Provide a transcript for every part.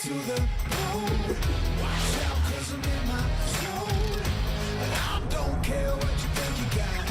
to the bone. Watch out, 'cause I'm in my zone. And I don't care what you think you got.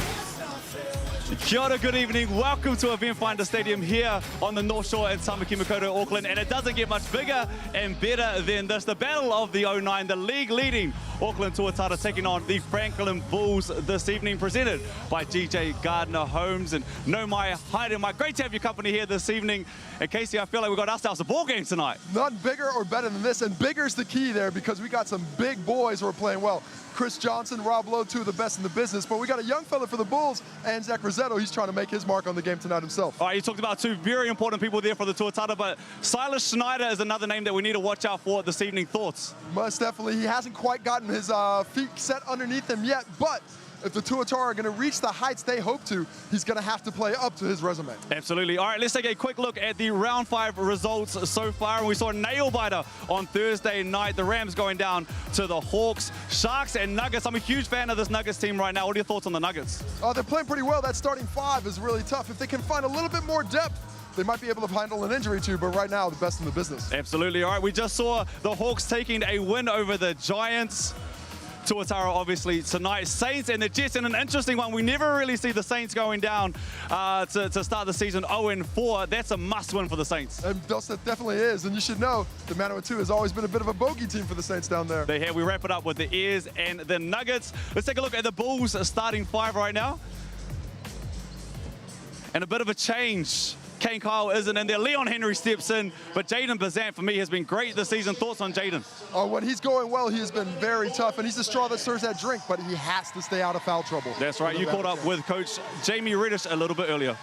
It's not fair what you Kia ora, good evening. Welcome to Eventfinda Stadium here on the North Shore in Tamaki Makaurau, Auckland. And it doesn't get much bigger and better than this. The battle of the 09, the league-leading Auckland Tuatara taking on the Franklin Bulls this evening, presented by GJ Gardner Homes. And no, my height and my great to have your company here this evening. And Casey, I feel like we've got ourselves a ball game tonight. None bigger or better than this, and bigger's the key there because we got some big boys who are playing well. Chris Johnson, Rob Lowe, two of the best in the business, but we got a young fella for the Bulls, and Zach Rosetto. He's trying to make his mark on the game tonight himself. All right, you talked about two very important people there for the Tuatara, but Silas Schneider is another name that we need to watch out for this evening. Thoughts? Most definitely. He hasn't quite gotten his feet set underneath him yet, but if the Tuatara are going to reach the heights they hope to, he's going to have to play up to his resume. Absolutely. All right, let's take a quick look at the round 5 results so far. And we saw a nail-biter on Thursday night. The Rams going down to the Hawks, Sharks and Nuggets. I'm a huge fan of this Nuggets team right now. What are your thoughts on the Nuggets? They're playing pretty well. That starting 5 is really tough. If they can find a little bit more depth, they might be able to handle an injury too, but right now, the best in the business. Absolutely. All right, we just saw the Hawks taking a win over the Giants. Tuatara obviously tonight. Saints and the Jets in an interesting one. We never really see the Saints going down to start the season 0-4. That's a must win for the Saints. And that definitely is. And you should know the Manawa 2 has always been a bit of a bogey team for the Saints down there. They have. We wrap it up with the Airs and the Nuggets. Let's take a look at the Bulls starting 5 right now. And a bit of a change. Kane Kyle isn't in there. Leon Henry steps in, but Jaden Bazant for me has been great this season. Thoughts on Jaden? When he's going well, he has been very tough, and he's the straw that stirs that drink, but he has to stay out of foul trouble. That's right. You caught up with Coach Jamie Reddish a little bit earlier.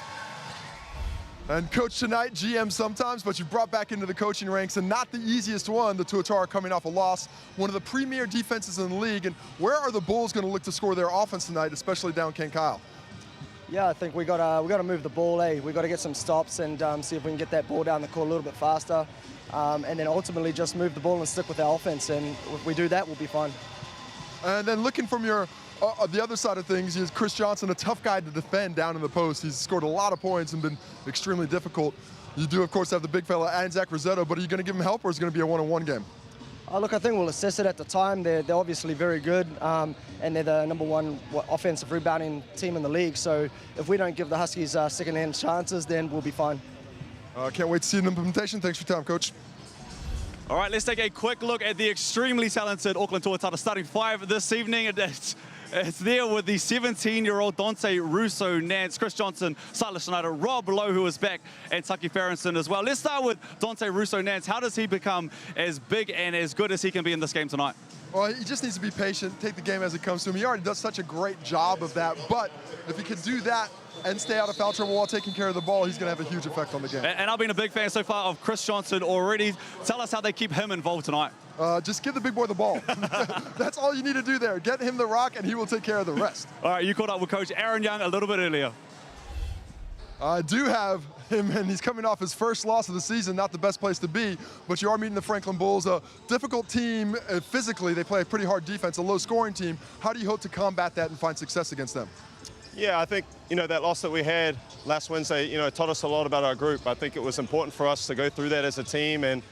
And Coach tonight, GM sometimes, but you brought back into the coaching ranks, and not the easiest one, the Tuatara coming off a loss, one of the premier defenses in the league. And where are the Bulls going to look to score their offense tonight, especially down Kane Kyle? Yeah, I think we got to move the ball. We got to get some stops and see if we can get that ball down the court a little bit faster, and then ultimately just move the ball and stick with our offense. And if we do that, we'll be fine. And then looking from your the other side of things is Chris Johnson, a tough guy to defend down in the post. He's scored a lot of points and been extremely difficult. You do, of course, have the big fella and Zach Rosetto, but are you going to give him help, or is it going to be a one-on-one game? Look, I think we'll assess it at the time. They're obviously very good, and they're the #1 offensive rebounding team in the league. So if we don't give the Huskies second-hand chances, then we'll be fine. Can't wait to see the implementation. Thanks for your time, Coach. All right, let's take a quick look at the extremely talented Auckland Tuatara starting 5 this evening. It's there with the 17-year-old Dante Russo-Nance, Chris Johnson, Silas Schneider, Rob Lowe, who is back, and Tucky Farrington as well. Let's start with Dante Russo-Nance. How does he become as big and as good as he can be in this game tonight? Well, he just needs to be patient, take the game as it comes to him. He already does such a great job of that, but if he can do that and stay out of foul trouble while taking care of the ball, he's going to have a huge effect on the game. And I've been a big fan so far of Chris Johnson already. Tell us how they keep him involved tonight. Just give the big boy the ball. That's all you need to do there. Get him the rock, and he will take care of the rest. All right, you caught up with Coach Aaron Young a little bit earlier. I do have him, and he's coming off his first loss of the season, not the best place to be, but you are meeting the Franklin Bulls, a difficult team physically. They play a pretty hard defense, a low-scoring team. How do you hope to combat that and find success against them? Yeah, I think, that loss that we had last Wednesday, it taught us a lot about our group. I think it was important for us to go through that as a team, and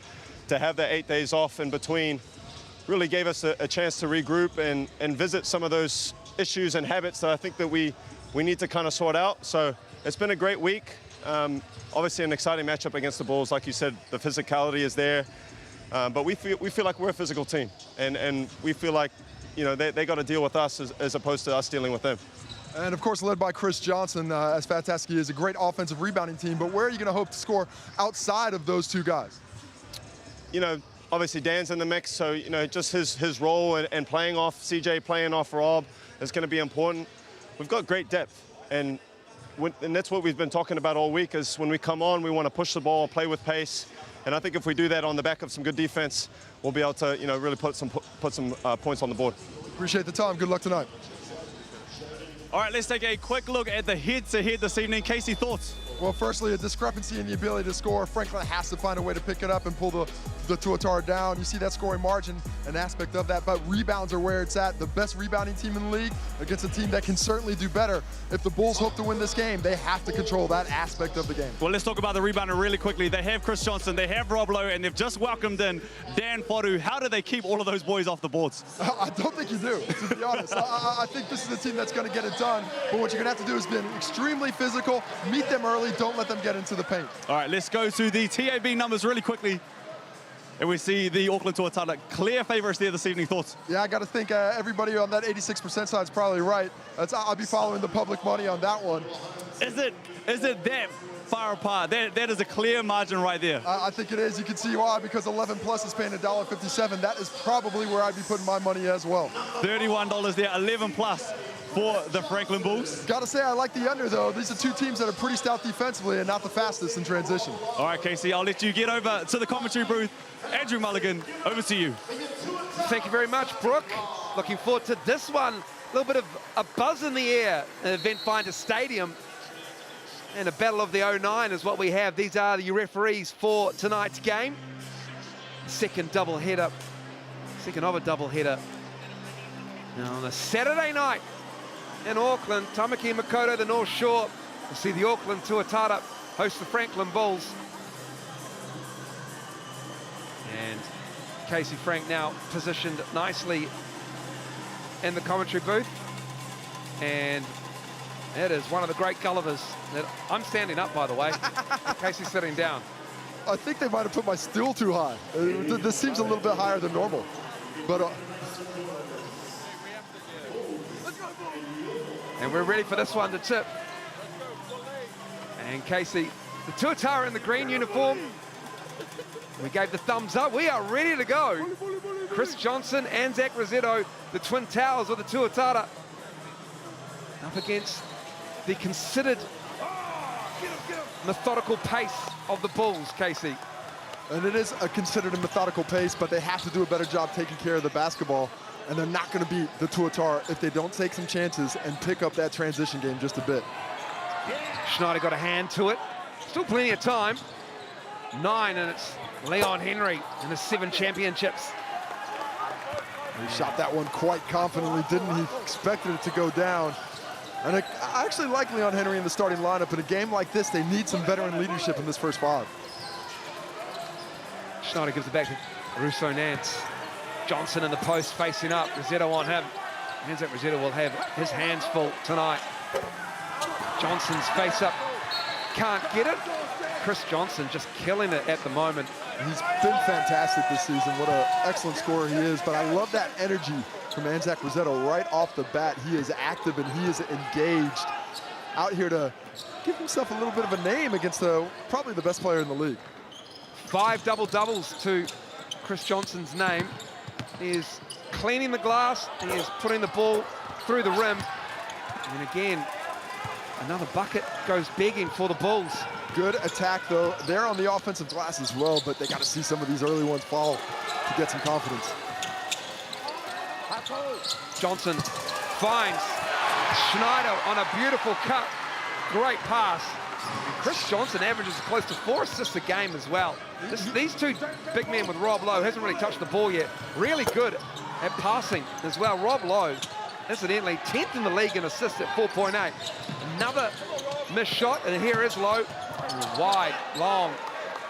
to have that 8 days off in between really gave us a chance to regroup and visit some of those issues and habits that I think that we need to kind of sort out. So it's been a great week. Obviously an exciting matchup against the Bulls. Like you said, the physicality is there. But we feel like we're a physical team. And we feel like, they got to deal with us as opposed to us dealing with them. And of course, led by Chris Johnson, as fantastic is a great offensive rebounding team. But where are you going to hope to score outside of those two guys? Obviously Dan's in the mix, so just his role and playing off CJ, playing off Rob is going to be important. We've got great depth, and that's what we've been talking about all week. Is when we come on, we want to push the ball, play with pace, and I think if we do that on the back of some good defense, we'll be able to really put some points on the board. Appreciate the time. Good luck tonight. All right, let's take a quick look at the head-to-head this evening. Casey, thoughts? Well, firstly, a discrepancy in the ability to score. Franklin has to find a way to pick it up and pull the Tuatara down. You see that scoring margin, an aspect of that, but rebounds are where it's at. The best rebounding team in the league against a team that can certainly do better. If the Bulls hope to win this game, they have to control that aspect of the game. Well, let's talk about the rebounder really quickly. They have Chris Johnson, they have Rob Lowe, and they've just welcomed in Dan Foru. How do they keep all of those boys off the boards? I don't think you do, to be honest. I think this is a team that's going to get it done, but what you're going to have to do is be extremely physical, meet them early, don't let them get into the paint. All right, let's go to the TAB numbers really quickly. And we see the Auckland Tuatara clear favourites there this evening. Thoughts? Yeah, I got to think everybody on that 86% side is probably right. I'll be following the public money on that one. Is it that far apart? That is a clear margin right there. I think it is. You can see why, because 11 plus is paying $1.57. That is probably where I'd be putting my money as well. $31 there, 11 plus for the Franklin Bulls. Got to say, I like the under, though. These are two teams that are pretty stout defensively and not the fastest in transition. All right, Casey, I'll let you get over to the commentary booth. Andrew Mulligan, over to you. Thank you very much, Brooke. Looking forward to this one. A little bit of a buzz in the air at Eventfinda Stadium. And a battle of the 09 is what we have. These are the referees for tonight's game. Second of a doubleheader. Now on a Saturday night in Auckland, Tamaki Makaurau, the North Shore. We'll see the Auckland Tuatara host the Franklin Bulls. And Casey Frank now positioned nicely in the commentary booth. And it is one of the great Gullivers. I'm standing up, by the way. Casey's sitting down. I think they might have put my stool too high. This seems a little bit higher than normal. But and we're ready for this one to tip. And Casey, the Tuatara in the green uniform. We gave the thumbs up. We are ready to go. Chris Johnson and Zach Rosetto, the twin towers of the Tuatara, up against the considered methodical pace of the Bulls, Casey. And it is a considered a methodical pace, but they have to do a better job taking care of the basketball. And they're not going to beat the Tuatara if they don't take some chances and pick up that transition game just a bit. Schneider got a hand to it. Still plenty of time. 9, and it's Leon Henry in his 7 championships. He shot that one quite confidently, didn't he? Expected it to go down. And I actually like Leon Henry in the starting lineup. In a game like this, they need some veteran leadership in this first 5. Schneider gives it back to Russo Nance. Johnson in the post facing up. Rosetto on him. Hands up, Rosetto will have his hands full tonight. Johnson's face up. Can't get it. Chris Johnson just killing it at the moment. He's been fantastic this season. What an excellent scorer he is. But I love that energy from Anzac Rosetto right off the bat. He is active and he is engaged. Out here to give himself a little bit of a name against probably the best player in the league. 5 double-doubles to Chris Johnson's name. He is cleaning the glass. He is putting the ball through the rim. And again, another bucket goes begging for the Bulls. Good attack, though. They're on the offensive glass as well, but they got to see some of these early ones fall to get some confidence. Johnson finds Schneider on a beautiful cut. Great pass. And Chris Johnson averages close to 4 assists a game as well. These two big men with Rob Lowe, hasn't really touched the ball yet. Really good at passing as well. Rob Lowe, incidentally, 10th in the league in assists at 4.8. Another missed shot, and here is Lowe. Wide, long.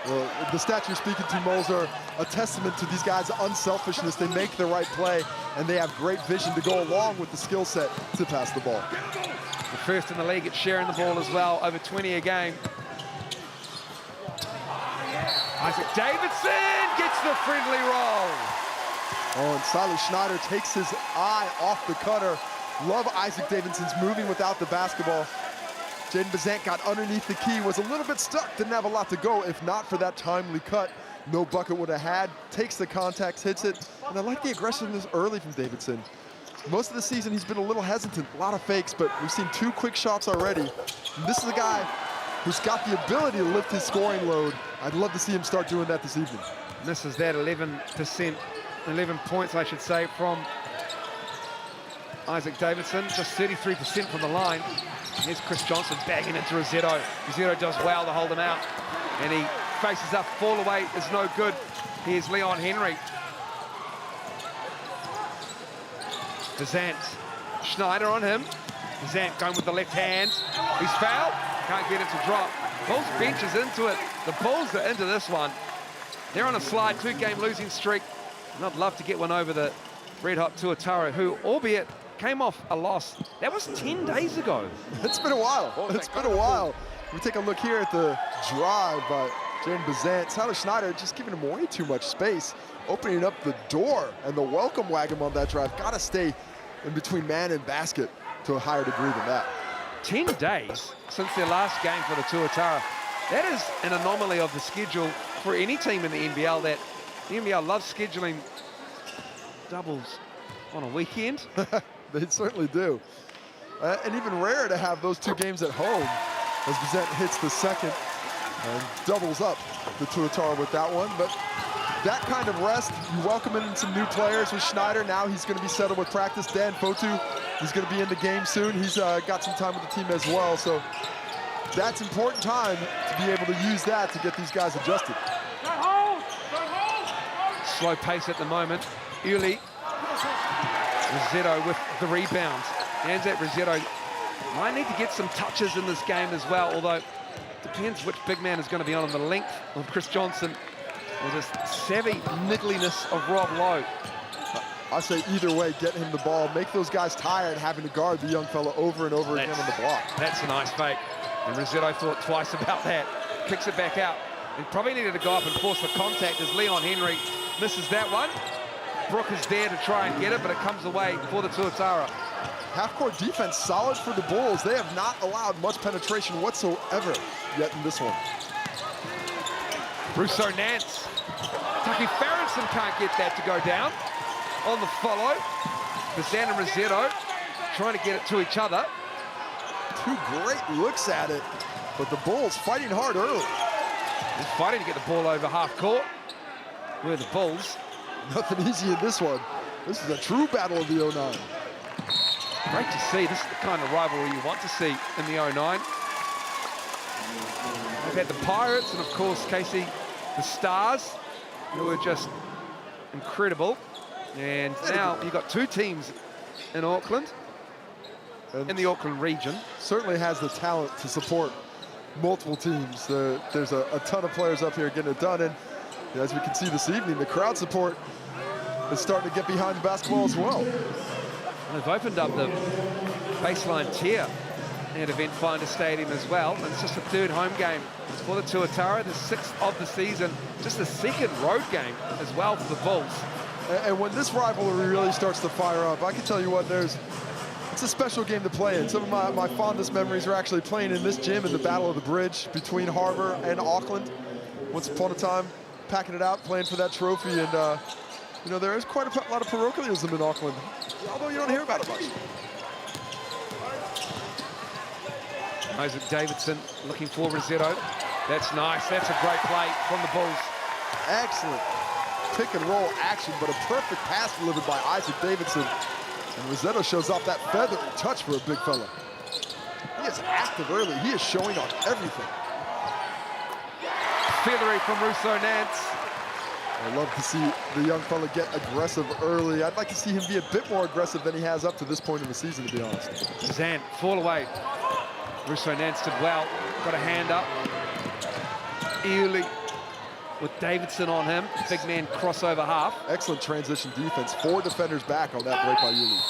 Well, the stats you're speaking to, Moles, are a testament to these guys' unselfishness. They make the right play, and they have great vision to go along with the skill set to pass the ball. The first in the league at sharing the ball as well, over 20 a game. Isaac Davidson gets the friendly roll. Oh, and Silas Schneider takes his eye off the cutter. Love Isaac Davidson's moving without the basketball. Jaden Bazant got underneath the key, was a little bit stuck, didn't have a lot to go. If not for that timely cut, no bucket would have had. Takes the contacts, hits it. And I like the aggressiveness early from Davidson. Most of the season, he's been a little hesitant, a lot of fakes, but we've seen 2 quick shots already. And this is a guy who's got the ability to lift his scoring load. I'd love to see him start doing that this evening. Misses that 11%, 11 points, I should say, from Isaac Davidson, just 33% from the line. Here's Chris Johnson bagging into Rosetto. Rosetto does well to hold him out. And he faces up, fall away is no good. Here's Leon Henry. Bazant, Schneider on him. Bazant going with the left hand. He's fouled, can't get it to drop. Bulls benches into it. The Bulls are into this one. They're on a slide, 2-game losing streak. And I'd love to get one over the Red Hot Tuatara, who, albeit, came off a loss. That was 10 days ago. It's been a while. It's been a while. We take a look here at the drive by Jaden Bazant. Tyler Schneider just giving him way too much space, opening up the door, and the welcome wagon on that drive. Got to stay in between man and basket to a higher degree than that. 10 days since their last game for the Tuatara. That is an anomaly of the schedule for any team in the NBL, that the NBL loves scheduling doubles on a weekend. They certainly do. And even rare to have those 2 games at home as Bazant hits the second and doubles up the Tuatara with that one. But that kind of rest, you welcome in some new players with Schneider. Now he's going to be settled with practice. Dan Fotu, he's going to be in the game soon. He's got some time with the team as well. So that's important time to be able to use that to get these guys adjusted. Slow pace at the moment. Uli Rosetto with the rebound. Anzac Rosetto might need to get some touches in this game as well, although depends which big man is going to be on the length of Chris Johnson or this savvy niggliness of Rob Lowe. I say either way, get him the ball, make those guys tired having to guard the young fella over and over again on the block. That's a nice fake. And Rosetto thought twice about that. Kicks it back out. He probably needed to go up and force the contact as Leon Henry misses that one. Brooke is there to try and get it, but it comes away for the Tuatara. Half-court defense solid for the Bulls. They have not allowed much penetration whatsoever yet in this one. Russo Nance. Tucky Farrington can't get that to go down. On the follow, Bazant and Rosetto trying to get it to each other. 2 great looks at it, but the Bulls fighting hard early. He's fighting to get the ball over half court. Where the Bulls. Nothing easy in this one. This is a true battle of the 09. Great to see. This is the kind of rivalry you want to see in the 09. We've had the Pirates and, of course, Casey, the Stars, who are just incredible. And now you've got 2 teams in Auckland, in the Auckland region. Certainly has the talent to support multiple teams. There's a ton of players up here getting it done. And as we can see this evening, the crowd support is starting to get behind the basketball as well. And they've opened up the baseline tier at Eventfinda Stadium as well. And it's just the 3rd home game for the Tuatara, the 6th of the season, just the 2nd road game as well for the Bulls. And when this rivalry really starts to fire up, I can tell you what, it's a special game to play in. Some of my fondest memories are actually playing in this gym in the Battle of the Bridge between Harbour and Auckland. Once upon a time, packing it out, playing for that trophy. And, you know, there is quite a lot of parochialism in Auckland, although you don't hear about it much. Isaac Davidson looking for Rosetto. That's nice. That's a great play from the Bulls. Excellent pick and roll action, but a perfect pass delivered by Isaac Davidson. And Rosetto shows off that feathery touch for a big fella. He is active early. He is showing on everything. Feathery from Russo Nance. I love to see the young fella get aggressive early. I'd like to see him be a bit more aggressive than he has up to this point in the season, to be honest. Zan, fall away. Russo Nance did well. Got a hand up. Ely with Davidson on him. Big man crossover half. Excellent transition defense. 4 defenders back on that break by Ely.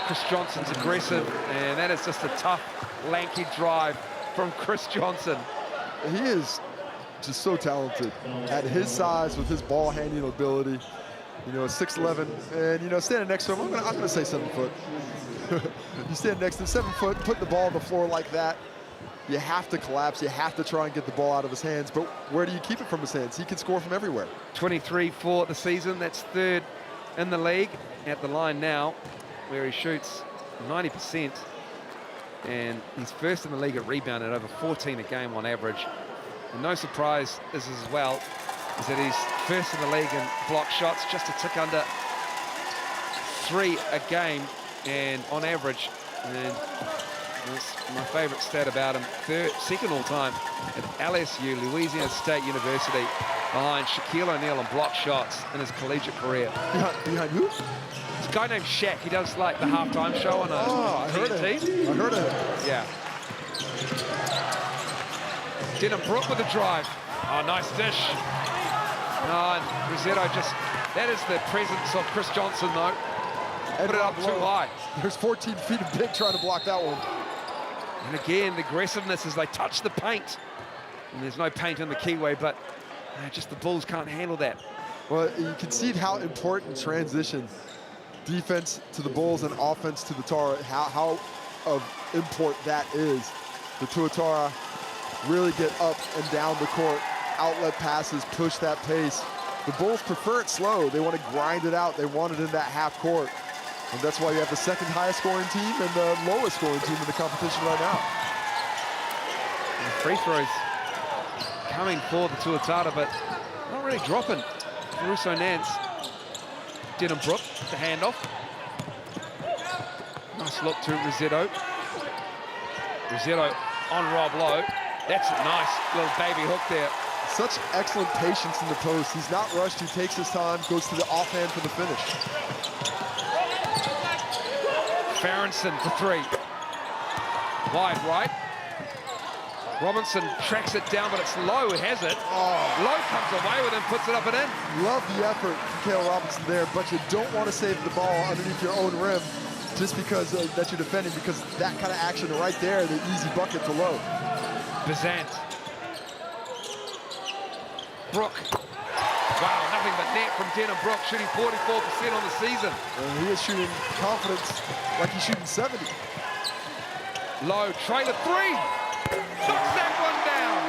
Chris Johnson's aggressive, and that is just a tough, lanky drive from Chris Johnson. He is just so talented at his size with his ball handling ability. You know, 6'11", and you know, standing next to him, I'm gonna say 7 foot. You stand next to him, 7 foot, put the ball on the floor like that. You have to collapse. You have to try and get the ball out of his hands. But where do you keep it from his hands? He can score from everywhere. 23 for the season. That's 3rd in the league at the line now, where he shoots 90%. And he's 1st in the league at rebound at over 14 a game on average. And no surprise is as well is that he's 1st in the league in block shots, just a tick under 3 a game. and on average, and that's my favorite stat about him, second all-time at LSU, Louisiana State University, behind Shaquille O'Neal on block shots in his collegiate career. Behind who? It's a guy named Shaq. He does like the halftime show on a I heard of TNT. it. I heard of it. Yeah. Denham Brook with a drive. Oh, nice dish. Oh, and Rossetto just, that is the presence of Chris Johnson, though. And Put it up too high. There's 14 feet of big trying to block that one. And again, the aggressiveness as they touch the paint. And there's no paint in the keyway, but just the Bulls can't handle that. Well, you can see how important transition, defense to the Bulls and offense to the Tara, how of import that is. The Tuatara really get up and down the court, outlet passes, push that pace. The Bulls prefer it slow. They want to grind it out. They want it in that half court. And that's why you have the second highest scoring team and the lowest scoring team in the competition right now. And free throws coming for the Tuatara, but not really dropping. Russo Nance. Denham Brook, the handoff. Nice look to Rossetto. Rossetto on Rob Lowe. That's a nice little baby hook there. Such excellent patience in the post. He's not rushed. He takes his time, goes to the offhand for the finish. Farronson for three. Wide right. Robinson tracks it down, but it's Lowe who has it. Lowe comes away with it and puts it up and in. Love the effort from Cale Robinson there, but you don't want to save the ball underneath your own rim just because that you're defending, because that kind of action right there, the easy bucket to Lowe. Bazant. Brook. Wow, nothing but net from Denham Brook, shooting 44% on the season. He is shooting confidence like he's shooting 70. Lowe, trailer three. Knocks that one down.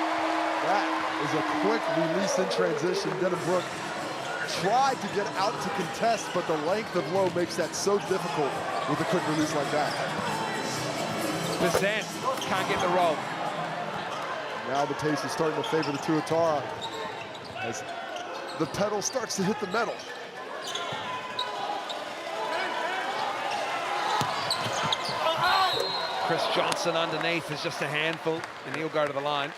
That is a quick release in transition. Denham Brook tried to get out to contest, but the length of Lowe makes that so difficult with a quick release like that. Bazant can't get the roll. Now the pace is starting to favor the Tuatara as the pedal starts to hit the metal. Chris Johnson underneath is just a handful, and he'll go to the line.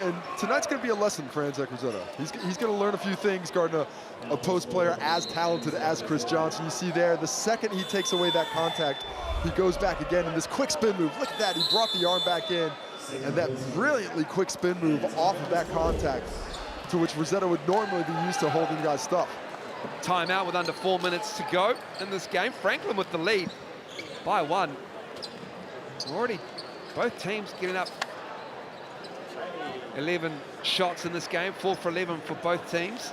And tonight's going to be a lesson for Anzac Rossetto. He's going to learn a few things guarding a post player as talented as Chris Johnson. You see there, the second he takes away that contact, he goes back again in this quick spin move. Look at that, he brought the arm back in, and that brilliantly quick spin move off of that contact, to which Rossetto would normally be used to holding guys' stuff. Timeout with under 4 minutes to go in this game. Franklin with the lead by one. Already both teams getting up 11 shots in this game, 4 for 11 for both teams.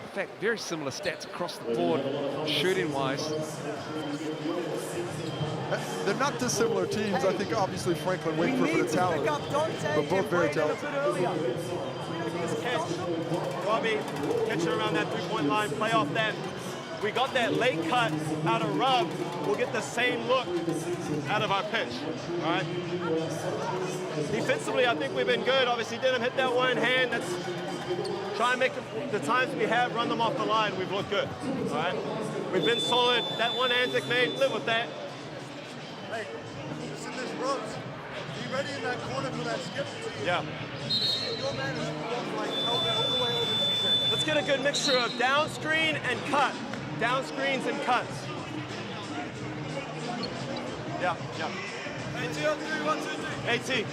In fact, very similar stats across the board, shooting-wise. They're not dissimilar teams. I think obviously Franklin waiting for a bit of talent, but both very talented. Robbie, catch it around that three-point line, play off that. We got that late cut out of Rub. We'll get the same look out of our pitch, all right? Defensively, I think we've been good. Obviously, didn't hit that one hand. That's try and make the times we have run them off the line. We've looked good, all right? We've been solid. That one Anzac made, live with that. Hey, just in this ropes. Be ready in that corner for that skip. Yeah. Your man is like all the way over the season. Let's get a good mixture of down screen and cut. Down screens and cuts. Yeah, yeah. AT on 3, 1, 2, 3. AT.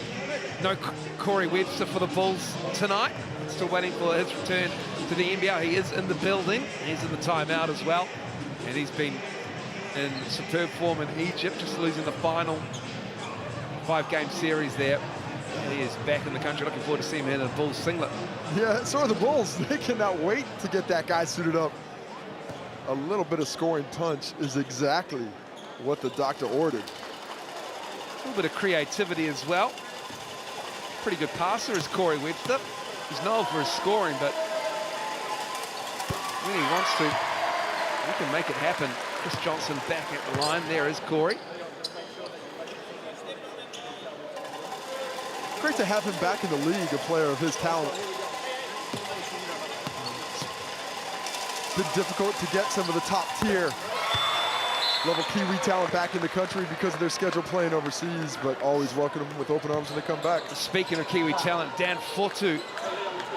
No Corey Webster for the Bulls tonight. Still waiting for his return to the NBL. He is in the building. He's in the timeout as well. And he's been in superb form in Egypt, just losing the final 5-game series there. And he is back in the country. Looking forward to seeing him in a Bulls singlet. Yeah, so are the Bulls. They cannot wait to get that guy suited up. A little bit of scoring punch is exactly what the doctor ordered. A little bit of creativity as well. Pretty good passer is Corey Webster. He's known for his scoring, but when he wants to, he can make it happen. Chris Johnson back at the line. There is Corey. Great to have him back in the league, a player of his talent. It's been difficult to get some of the top tier level Kiwi talent back in the country because of their schedule playing overseas, but always welcome them with open arms when they come back. Speaking of Kiwi talent, Dan Fotu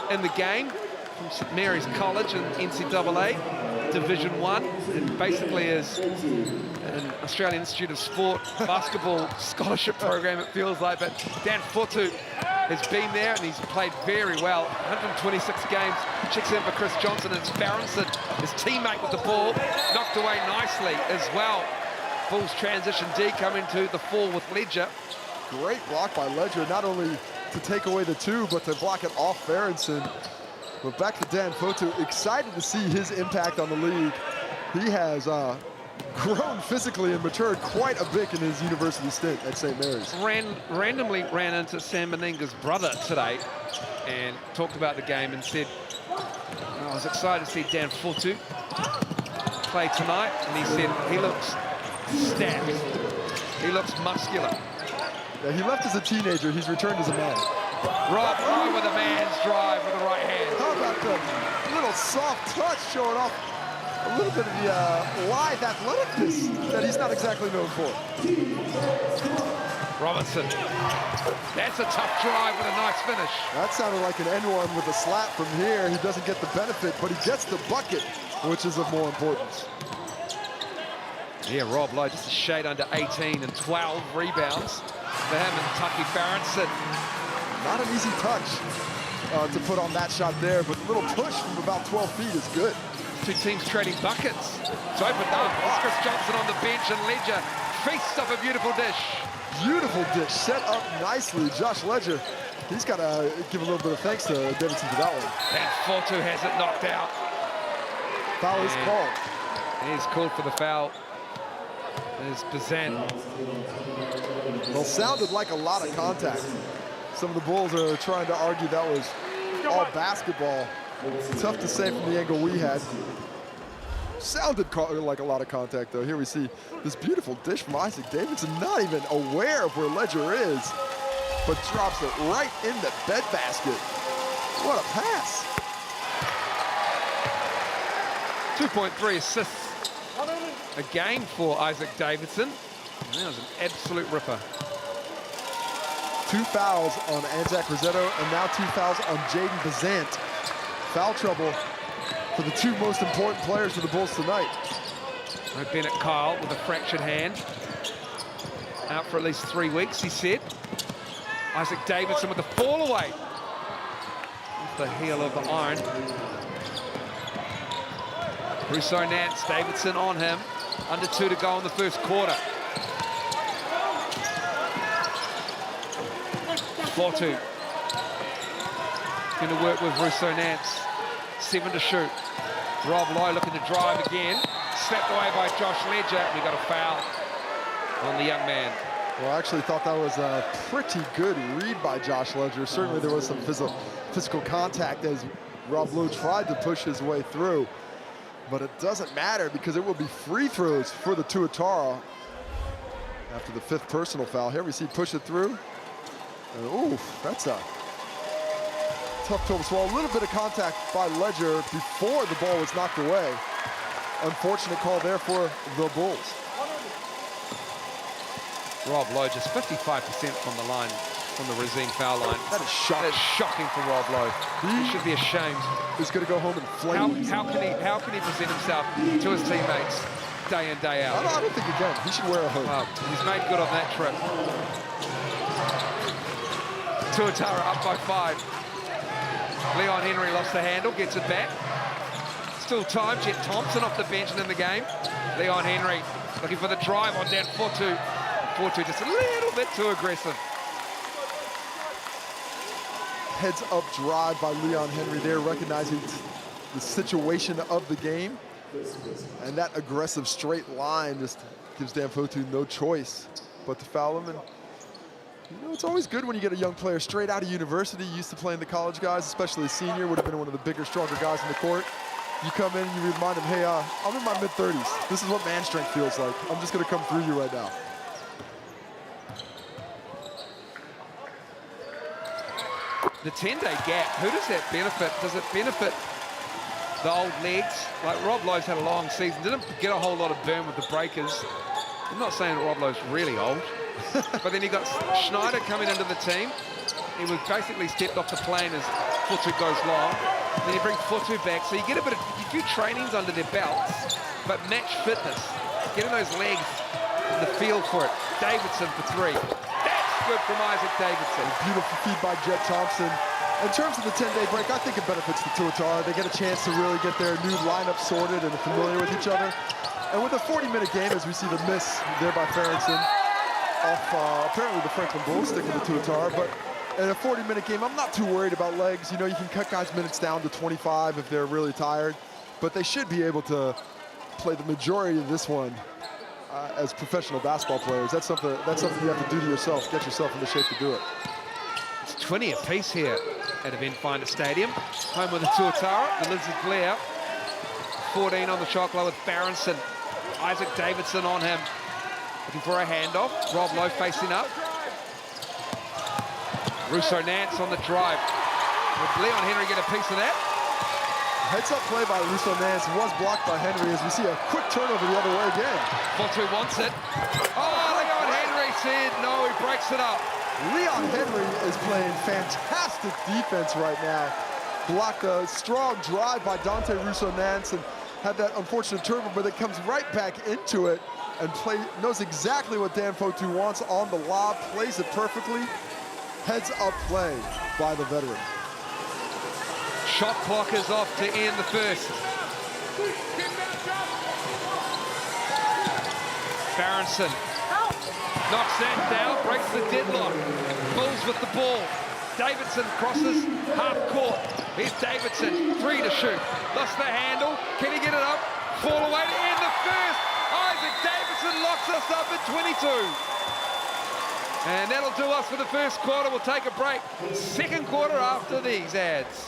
in the game from St Mary's College in NCAA Division 1, and basically is an Australian Institute of Sport basketball scholarship program, it feels like, but Dan Fotu has been there and he's played very well. 126 games, checks in for Chris Johnson, and it's Berenson, his teammate with the ball, knocked away nicely as well. Bulls transition D coming to the fore with Ledger. Great block by Ledger, not only to take away the two, but to block it off Berenson. But back to Dan Fotu, excited to see his impact on the league. He has grown physically and matured quite a bit in his university stint at St. Mary's. Randomly ran into Sam Meninga's brother today and talked about the game and said, I was excited to see Dan Fotu play tonight, and he said he looks stacked, he looks muscular. Yeah, he left as a teenager, he's returned as a man. Rob Lowe with a man's drive with the right hand. How about the little soft touch showing off a little bit of the lithe athleticness that he's not exactly known for. Robinson. That's a tough drive with a nice finish. That sounded like an N1 with a slap from here. He doesn't get the benefit, but he gets the bucket, which is of more importance. Yeah, Rob Lowe just a shade under 18 and 12 rebounds for him and Tucky Berenson. Not an easy touch to put on that shot there, but a little push from about 12 feet is good. Two teams trading buckets. It's opened up. It's Chris Johnson on the bench, and Ledger feasts off a beautiful dish. Beautiful dish, set up nicely. Josh Ledger, he's got to give a little bit of thanks to Davidson for that one. And Fotu has it knocked out. Foul is called. He's called for the foul. There's Bazan. Well, sounded like a lot of contact. Some of the Bulls are trying to argue that was all basketball. Tough to say from the angle we had. Sounded like a lot of contact, though. Here we see this beautiful dish from Isaac Davidson, not even aware of where Ledger is, but drops it right in the bed basket. What a pass. 2.3 assists a game for Isaac Davidson. And that was an absolute ripper. 2 fouls on Anzac Rosetto, and now 2 fouls on Jaden Bazant. Foul trouble for the two most important players for the Bulls tonight. Bennett Kyle with a fractured hand. Out for at least 3 weeks, he said. Isaac Davidson with the fall away. Off the heel of the iron. Rousseau Nance, Davidson on him. Under 2 to go in the first quarter. Fotu going to work with Rousseau Nance. 7 to shoot. Rob Lowe looking to drive again. Slapped away by Josh Ledger. We got a foul on the young man. Well, I actually thought that was a pretty good read by Josh Ledger. Certainly there was some physical contact as Rob Lowe tried to push his way through. But it doesn't matter because it will be free throws for the Tuatara after the 5th personal foul. Here we see push it through. And, oof, that's a tough pill to swallow. A little bit of contact by Ledger before the ball was knocked away. Unfortunate call there for the Bulls. Rob Lowe just 55% from the line, from the Racine foul line. That is shocking. That is shocking for Rob Lowe. He should be ashamed. He's going to go home and flame. How can he present himself to his teammates day in, day out? I don't think he can. He should wear a hood. He's made good on that trip. Tuatara up by 5. Leon Henry lost the handle, gets it back. Still time, Jet Thompson off the bench and in the game. Leon Henry looking for the drive on Dan Fotu. Fotu just a little bit too aggressive. Heads up drive by Leon Henry there, recognizing the situation of the game. And that aggressive straight line just gives Dan Fotu no choice but to foul him. And you know, it's always good when you get a young player straight out of university, used to playing the college guys, especially a senior, would have been one of the bigger, stronger guys in the court. You come in and you remind him, hey, I'm in my mid-30s. This is what man strength feels like. I'm just going to come through you right now. The 10-day gap, who does that benefit? Does it benefit the old legs. Like Rob Lowe's had a long season, didn't get a whole lot of burn with the breakers. I'm not saying that Rob Lowe's really old, but then you got Schneider coming into the team. He was basically stepped off the plane as Futu goes long. Then you bring Futu back, so you get a few trainings under their belts, but match fitness, getting those legs in the field for it. Davidson for three. That's good from Isaac Davidson. Beautiful feed by Jet Thompson. In terms of the 10-day break, I think it benefits the Tuatara. They get a chance to really get their new lineup sorted and familiar with each other. And with a 40-minute game, as we see the miss there by Farrington, off apparently the Franklin Bulls stick with the Tuatara, but in a 40-minute game, I'm not too worried about legs. You know, you can cut guys' minutes down to 25 if they're really tired, but they should be able to play the majority of this one as professional basketball players. That's something you have to do to yourself, get yourself into shape to do it. It's 20 apiece here at Eventfinda Stadium. Home with the Tuatara, the Lizard Blair. 14 on the shot clock with Farrington. Isaac Davidson on him. Looking for a handoff. Rob Lowe facing up. Russo Nance on the drive. Would Leon Henry get a piece of that? Heads-up play by Russo Nance was blocked by Henry as we see a quick turnover the other way again. Futu wants it. Oh, Leon Henry said no, he breaks it up. Leon Henry is playing fantastic defense right now. Blocked a strong drive by Dante Russo Nance and had that unfortunate turnover, but it comes right back into it and knows exactly what Dan Fotu wants on the lob, plays it perfectly. Heads-up play by the veteran. Shot clock is off to end the first. Farrington knocks that down, breaks the deadlock. Bulls with the ball. Davidson crosses half court. Here's Davidson, three to shoot. Lost the handle. Can he get it up? Fall away to end the first. Isaac Davidson locks us up at 22. And that'll do us for the first quarter. We'll take a break. Second quarter after these ads.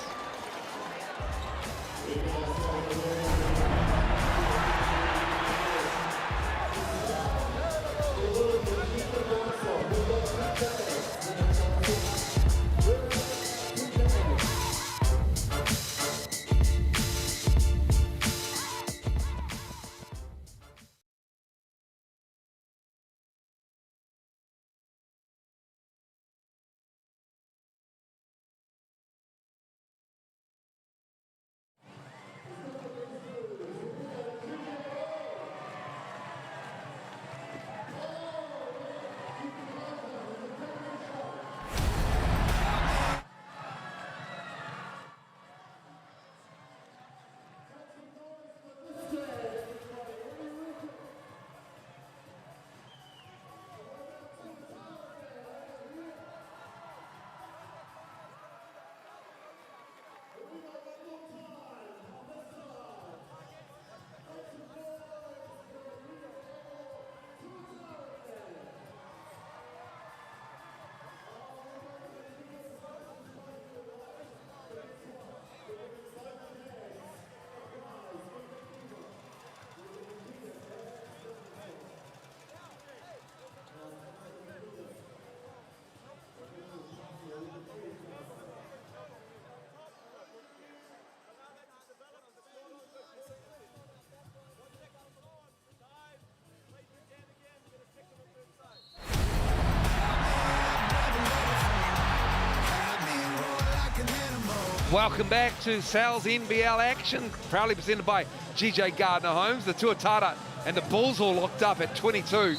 Welcome back to Sal's NBL action, proudly presented by GJ Gardner Homes. The Tuatara and the Bulls all locked up at 22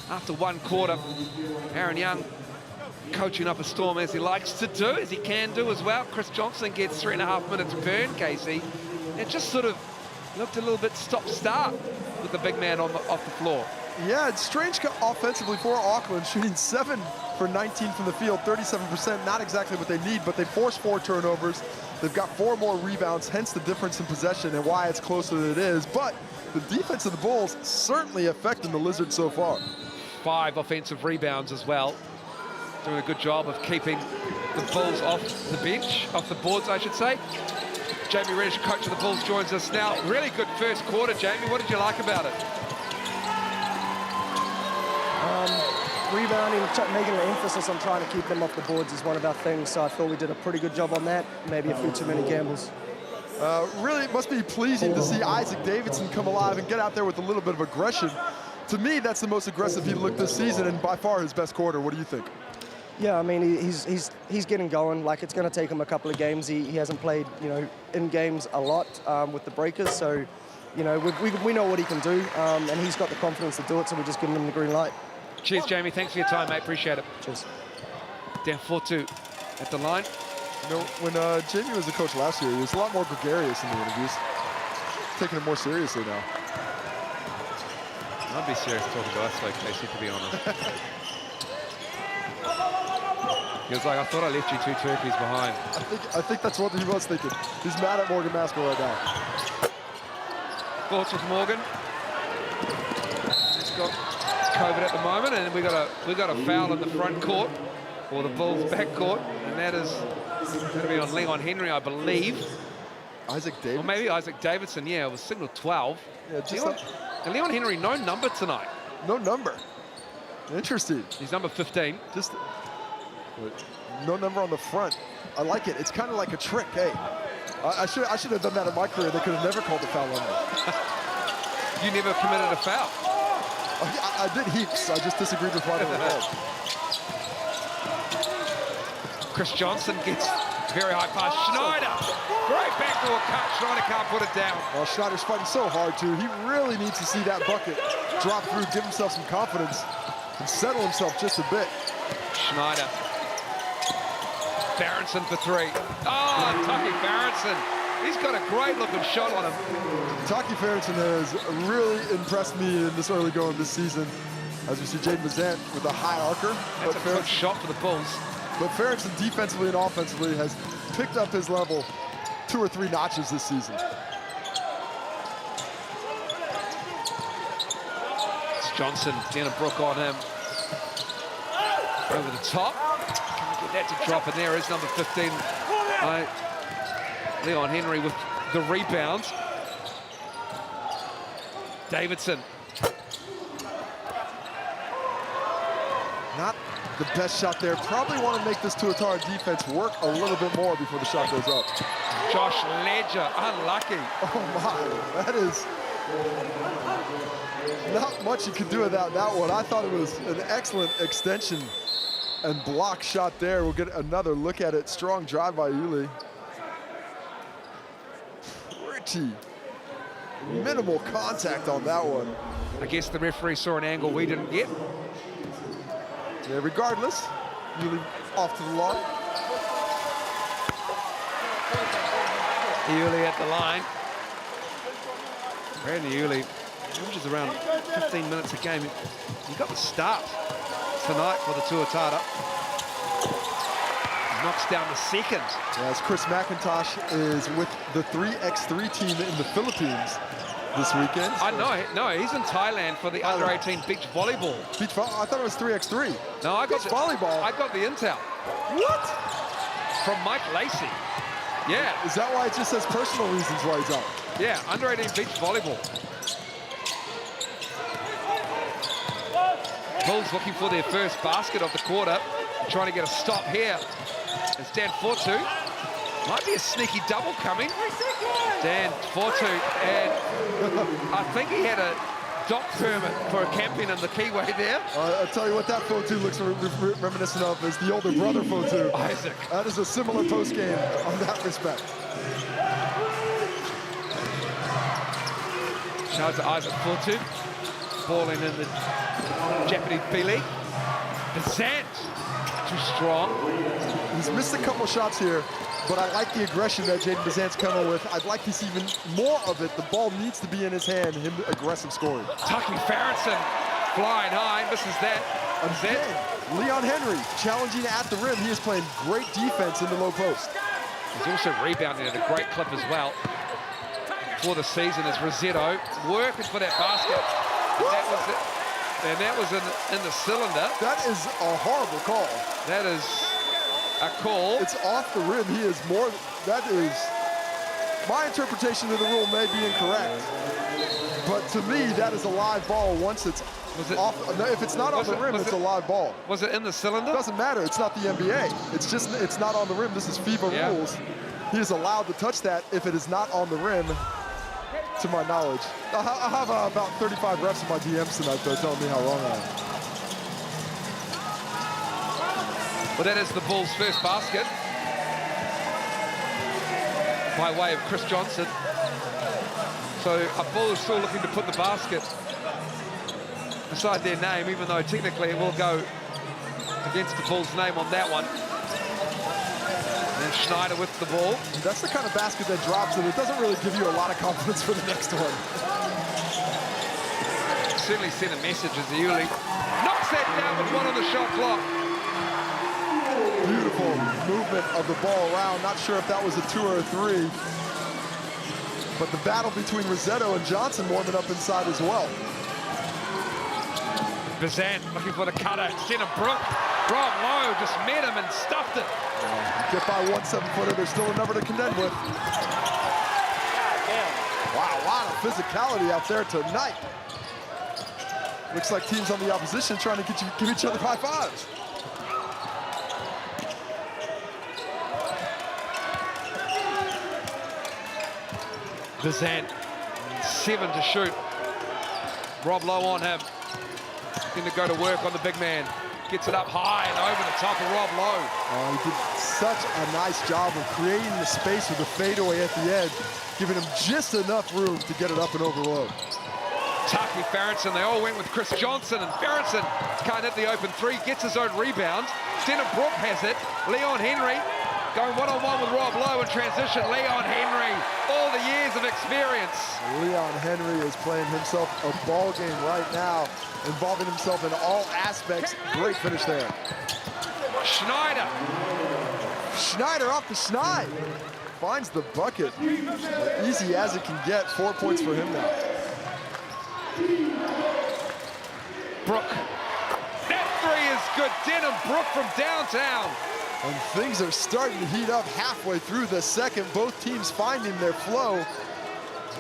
after one quarter. Aaron Young coaching up a storm as he likes to do, as he can do as well. Chris Johnson gets 3.5 minutes burn, Casey. It just sort of looked a little bit stop-start with the big man off the floor. Yeah, it's strange offensively for Auckland, shooting 7 for 19 from the field, 37%, not exactly what they need, but they forced 4 turnovers. They've got 4 more rebounds, hence the difference in possession and why it's closer than it is. But the defense of the Bulls certainly affecting the Lizards so far. 5 offensive rebounds as well. Doing a good job of keeping the Bulls off the bench, off the boards, I should say. Jamie Reddish, coach of the Bulls, joins us now. Really good first quarter, Jamie. What did you like about it? Rebounding, making an emphasis on trying to keep them off the boards is one of our things, so I thought we did a pretty good job on that. Maybe a few too many gambles. Really, it must be pleasing to see Isaac Davidson come alive and get out there with a little bit of aggression. To me, that's the most aggressive he looked this season, and by far his best quarter. What do you think? Yeah, I mean, he's getting going. Like, it's going to take him a couple of games. He hasn't played, you know, in games a lot with the Breakers, so, you know, we know what he can do, and he's got the confidence to do it, so we're just giving him the green light. Cheers, Jamie. Thanks for your time, mate. Appreciate it. Cheers. Down 4-2 at the line. You know, when Jamie was the coach last year, he was a lot more gregarious in the interviews. Taking it more seriously now. I'd be serious talking to us, like, Casey, to be honest. He was like, I thought I left you 2 turkeys behind. I think that's what he was thinking. He's mad at Morgan Maskell right now. Thoughts with Morgan. He's got COVID at the moment, and we got a foul in the front court, or the Bulls' back court, and that is going to be on Leon Henry, I believe. Isaac Davidson? Or maybe Isaac Davidson, yeah, it was signal 12. Yeah, just and Leon Henry, no number tonight. No number. Interesting. He's number 15. Just no number on the front. I like it. It's kind of like a trick, hey. I should have done that in my career. They could have never called the foul on me. You never committed a foul. I did heaps. I just disagreed with why they were called. Chris Johnson gets very high pass. Schneider, great backdoor cut. Schneider can't put it down. Well, Schneider's fighting so hard, too. He really needs to see that bucket drop through, give himself some confidence, and settle himself just a bit. Schneider. Barronson for 3. Oh, Tucky Barronson. He's got a great-looking shot on him. Taki Farrington has really impressed me in this early going this season. As we see Jaden Bazant with a high arcer. That's a good shot for the Bulls. But Farrington defensively and offensively has picked up his level 2 or 3 notches this season. It's Johnson, Dennis Brook on him. Over the top. Can we get that to drop? And there is number 15. Leon Henry with the rebound. Davidson. Not the best shot there. Probably want to make this Tuatara defense work a little bit more before the shot goes up. Josh Ledger, unlucky. Oh my, that is not much you could do without that one. I thought it was an excellent extension and block shot there. We'll get another look at it. Strong drive by Uli. Pretty minimal contact on that one. I guess the referee saw an angle we didn't get. Yeah, regardless, Uli off to the line. Uli at the line. Brandon Uli averages around 15 minutes a game. He got the start tonight for the Tuatara. Knocks down the second. As Chris McIntosh is with the 3x3 team in the Philippines this weekend. I know, no, he's in Thailand for the under-18 beach volleyball. I thought it was 3x3. No, I got beach volleyball. I got the intel. What? From Mike Lacey. Yeah. Is that why it just says personal reasons why he's out? Yeah, under-18 beach volleyball. Bulls looking for their first basket of the quarter. Trying to get a stop here. It's Dan 4-2. Might be a sneaky double coming. Dan 4-2, and I think he had a dock permit for camping in the Kiwi there. I'll tell you what that 4-2 looks reminiscent of is the older brother 4-2. Isaac. That is a similar post game on that respect. Shout out to Isaac 4-2. Balling in the Japanese B-League. Bazant, too strong. He's missed a couple shots here, but I like the aggression that Jaden Bazant's coming with. I'd like to see even more of it. The ball needs to be in his hand, him aggressive scoring. Tucky Farrington flying high, misses that. Again, Leon Henry challenging at the rim. He is playing great defense in the low post. He's also rebounding at a great clip as well. For the season is Rosetto working for that basket. And that was in the cylinder. That is a horrible call. That is a call. It's off the rim. He is more, that is, my interpretation of the rule may be incorrect. But to me, that is a live ball once it's off. If it's not on the rim, it's a live ball. Was it in the cylinder? It doesn't matter. It's not the NBA. It's just, it's not on the rim. This is FIBA rules. he is allowed to touch that if it is not on the rim, to my knowledge. I have about 35 reps in my DMs tonight, though, telling me how wrong I am. Well, that is the Bulls' first basket by way of Chris Johnson. So a Bull is still looking to put the basket beside their name, even though technically it will go against the Bulls' name on that one. And Schneider with the ball. That's the kind of basket that drops, and it doesn't really give you a lot of confidence for the next one. Certainly sent a message as Uli knocks that down with one on the shot clock. Beautiful movement of the ball around. Not sure if that was a 2 or a 3. But the battle between Rossetto and Johnson warming up inside as well. Bazant looking for the cutter. Center Brook. Rob Lowe just met him and stuffed it. Get by one 7-footer, there's still a number to contend with. Wow, a lot of physicality out there tonight. Looks like teams on the opposition trying to give each other high fives. Bazant, 7 to shoot. Rob Lowe on him. Going to go to work on the big man. Gets it up high and over the top of Rob Lowe. He did such a nice job of creating the space with the fadeaway at the end, giving him just enough room to get it up and over Lowe. Taki Farrington, they all went with Chris Johnson, and Farrington can't hit the open 3, gets his own rebound. Denham Brook has it. Leon Henry going one-on-one with Rob Lowe in transition. Leon Henry, all the years of experience. Leon Henry is playing himself a ball game right now, involving himself in all aspects. Great finish there. Schneider. Schneider off the schneid. Finds the bucket. Easy as it can get. 4 points for him now. Brook. That 3 is good. Denham Brook from downtown. And things are starting to heat up halfway through the second. Both teams finding their flow.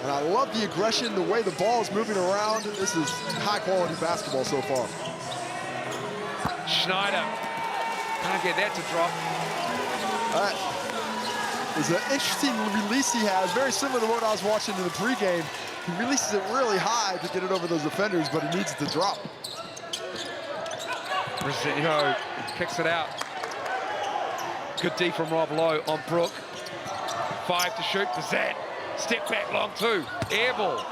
And I love the aggression, the way the ball is moving around. This is high-quality basketball so far. Schneider. Can't get that to drop. It's an interesting release he has, very similar to what I was watching in the pregame. He releases it really high to get it over those defenders, but he needs it to drop. Rossetto kicks it out. Good D from Rob Lowe on Brook. 5 to shoot. Bazant. Step back long 2. Air ball.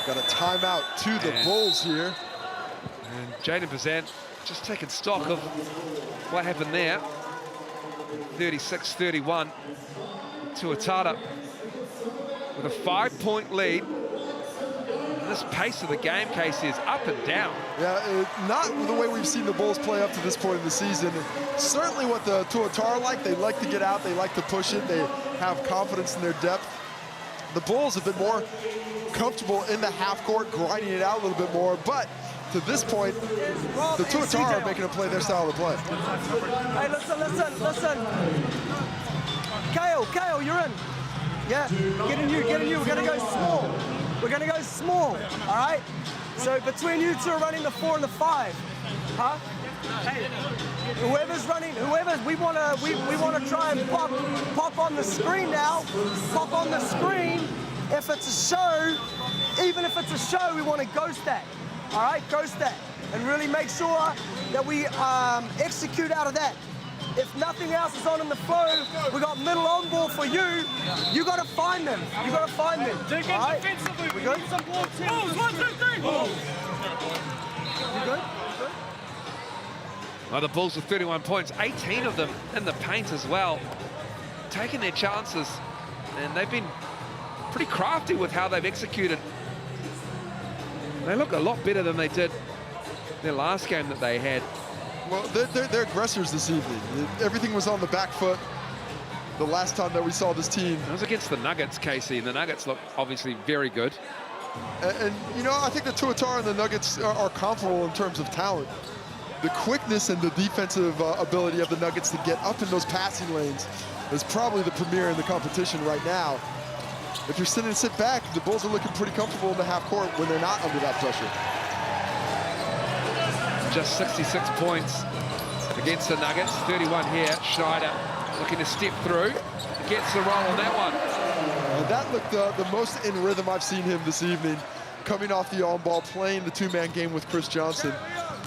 Got a timeout to the Bulls here. And Jaden Bazant just taking stock of what happened there. 36-31. Tuatara with a 5-point lead. And this pace of the game, Casey, is up and down. Yeah, not the way we've seen the Bulls play up to this point in the season. Certainly what the Tuatara like. They like to get out. They like to push it. They have confidence in their depth. The Bulls have been more comfortable in the half court, grinding it out a little bit more. But to this point, the Tuatara are making them play their style of play. Hey, listen. Kale, you're in. Yeah, get in you. We're going to go small. We're going to go small, all right? So between you two are running the 4 and the 5, huh? Hey, whoever's running, we want to try and pop on the screen now. Pop on the screen. If it's a show, even if it's a show, we want to ghost that. All right, ghost that, and really make sure that we execute out of that. If nothing else is on in the flow, we got middle on ball for you. You got to find them. You got to find them. All right? We good? Some ball, 1, 2, 3. You good? Well, the Bulls with 31 points, 18 of them in the paint as well. Taking their chances, and they've been pretty crafty with how they've executed. They look a lot better than they did their last game that they had. Well, they're aggressors this evening. Everything was on the back foot the last time that we saw this team. It was against the Nuggets, Casey, and the Nuggets look obviously very good. And you know, I think the Tuatara and the Nuggets are comparable in terms of talent. The quickness and the defensive ability of the Nuggets to get up in those passing lanes is probably the premier in the competition right now. If you're sitting and sit back, the Bulls are looking pretty comfortable in the half court when they're not under that pressure. Just 66 points against the Nuggets, 31 here. Schneider looking to step through. Gets the roll on that one. And that looked the most in rhythm I've seen him this evening, coming off the on-ball, playing the two-man game with Chris Johnson.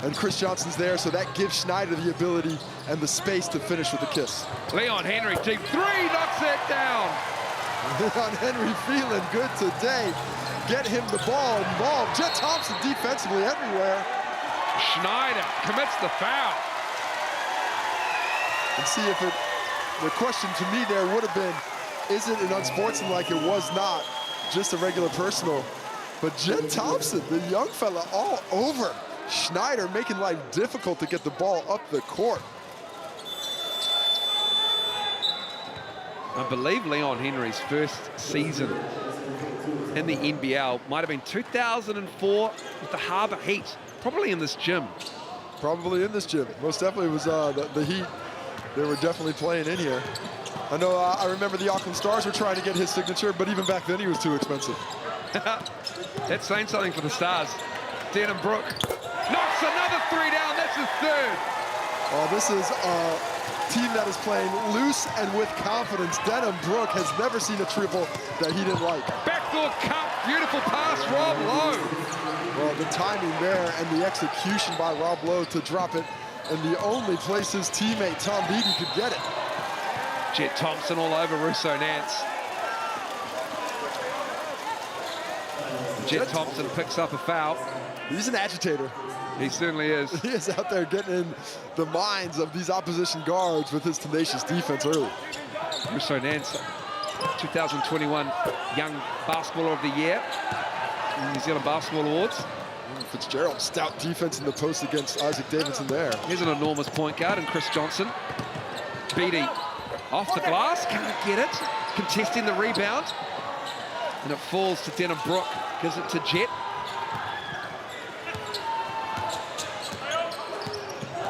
And Chris Johnson's there, so that gives Schneider the ability and the space to finish with a kiss. Leon Henry, deep three, knocks that down. Leon Henry feeling good today. Get him the ball involved. Jet Thompson defensively everywhere. Schneider commits the foul. And see if it, the question to me there would have been, is it an unsportsmanlike? It was not, just a regular personal. But Jet Thompson, the young fella, all over Schneider, making life difficult to get the ball up the court. I believe Leon Henry's first season in the NBL might have been 2004 with the Harbour Heat, probably in this gym. Probably in this gym. Most definitely was the Heat. They were definitely playing in here. I know, I remember the Auckland Stars were trying to get his signature, but even back then he was too expensive. That's saying something for the Stars. Denham Brook knocks another three down, that's his third. This is a team that is playing loose and with confidence. Denham Brook has never seen a triple that he didn't like. Backdoor cut, beautiful pass, Rob Lowe. Well, the timing there and the execution by Rob Lowe to drop it in the only place his teammate Tom Beaton could get it. Jet Thompson all over Russo Nance. Jet Thompson picks up a foul. He's an agitator. He certainly is. He is out there getting in the minds of these opposition guards with his tenacious defense early. Russo Nance, 2021 Young Basketballer of the Year, New Zealand Basketball Awards. Fitzgerald, stout defense in the post against Isaac Davidson there. Here's an enormous point guard and Chris Johnson. Beatty off the glass, can't get it. Contesting the rebound. And it falls to Denham Brook, gives it to Jet.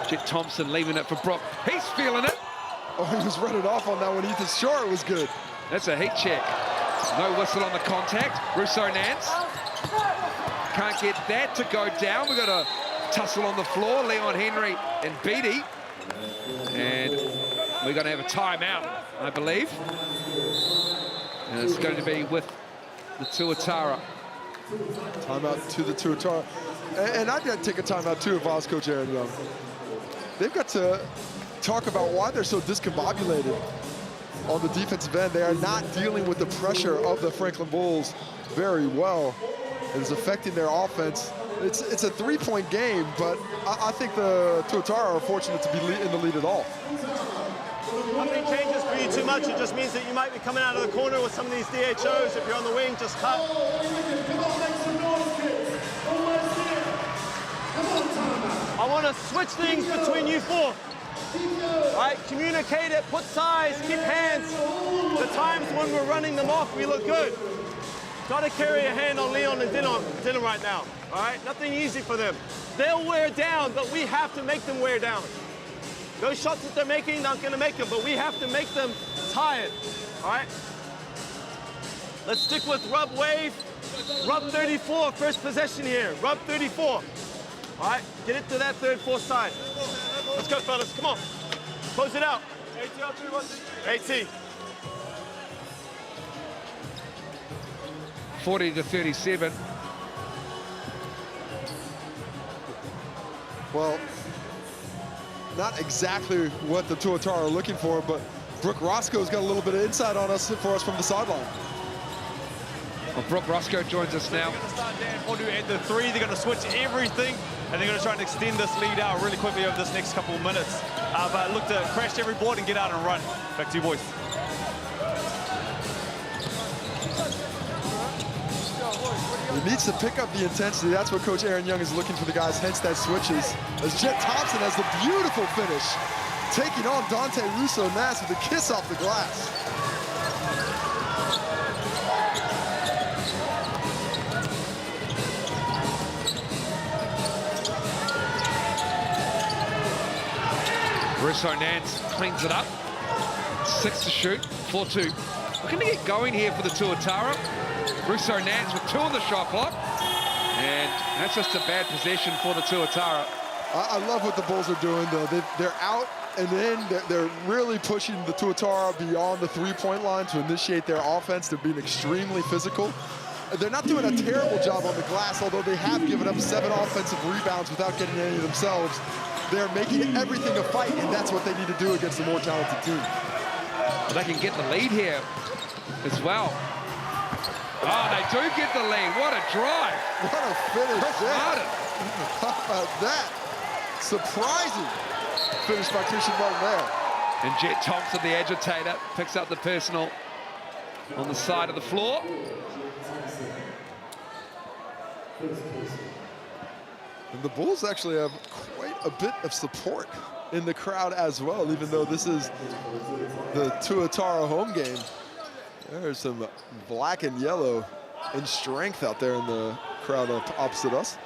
Jet Thompson leaving it for Brook. He's feeling it. Oh, he was running off on that one. Ethan Shore was good. That's a heat check. No whistle on the contact. Russo Nance. Can't get that to go down. We've got a tussle on the floor. Leon Henry and Beatty. And we're going to have a timeout, I believe. And it's going to be with the Tuatara. Timeout to the Tuatara. And I'd got to take a timeout too if I was Coach Aaron Young. They've got to talk about why they're so discombobulated on the defensive end. They are not dealing with the pressure of the Franklin Bulls very well. It's affecting their offense. It's a three-point game, but I think the Tuatara are fortunate to be in the lead at all. Nothing changes for you too much. It just means that you might be coming out of the corner with some of these DHOs. If you're on the wing, just cut. I want to switch things between you four. All right, communicate it, put size, keep hands. The times when we're running them off, we look good. Got to carry a hand on Leon and Denham right now. All right, nothing easy for them. They'll wear down, but we have to make them wear down. Those shots that they're making, not going to make them, but we have to make them tired. All right? Let's stick with rub wave. Rub 34, first possession here. Rub 34. All right, get it to that third, fourth side. Let's go, fellas, come on. Close it out. 80. 40-37. Well, not exactly what the Tuatara are looking for, but Brooke Roscoe's got a little bit of insight on us for us from the sideline. Well, Brooke Roscoe joins us now. They're going to start Dan Hodu at the three. They're going to switch everything, and they're going to try and extend this lead out really quickly over this next couple of minutes. But look to crash every board and get out and run. Back to you, boys. He needs to pick up the intensity. That's what Coach Aaron Young is looking for the guys, hence that switches. As Jet Thompson has the beautiful finish, taking on Dante Russo-Nass with a kiss off the glass. Russo-Nance cleans it up. 6 to shoot, 4-2. Looking to get going here for the Tuatara. Russo-Nance with 2 on the shot clock. And that's just a bad possession for the Tuatara. I love what the Bulls are doing, though. They're out and in. They're really pushing the Tuatara beyond the three-point line to initiate their offense. They're being extremely physical. They're not doing a terrible job on the glass, although they have given up 7 offensive rebounds without getting any themselves. They're making everything a fight, and that's what they need to do against a more talented team. Well, they can get the lead here as well. Oh, they do get the lead. What a drive. What a finish. Chris Martin. How about that? Surprising finish by Christian Martin there. And Jet Thompson, the agitator, picks up the personal on the side of the floor. And the Bulls actually have quite a bit of support in the crowd as well, even though this is the Tuatara home game. There's some black and yellow in strength out there in the crowd opposite us.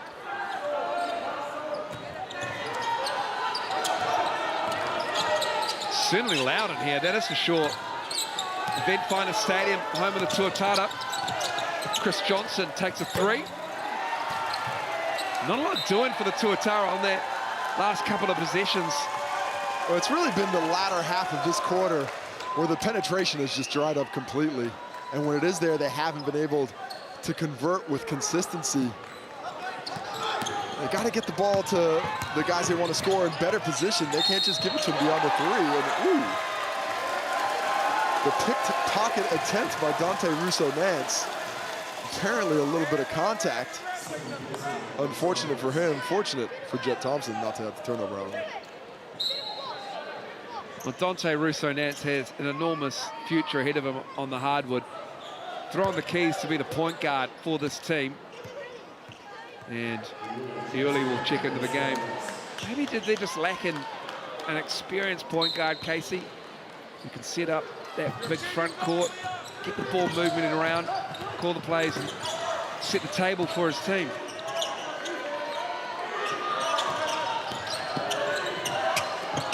Certainly loud in here, that is for sure. Eventfinda Stadium, home of the Tuatara. Chris Johnson takes a 3. Not a lot doing for the Tuatara on their last couple of possessions. Well, it's really been the latter half of this quarter where the penetration has just dried up completely. And when it is there, they haven't been able to convert with consistency. They got to get the ball to the guys they want to score in better position. They can't just give it to them beyond the 3. And ooh, the pickpocket attempt by Dante Russo-Nance. Apparently a little bit of contact. Unfortunate for him, fortunate for Jet Thompson not to have the turnover on him. Well, Dante Russo-Nance has an enormous future ahead of him on the hardwood. Throwing the keys to be the point guard for this team. And Early will check into the game. Maybe they're just lacking an experienced point guard, Casey. You can set up that big front court, get the ball movement around, call the plays, and set the table for his team.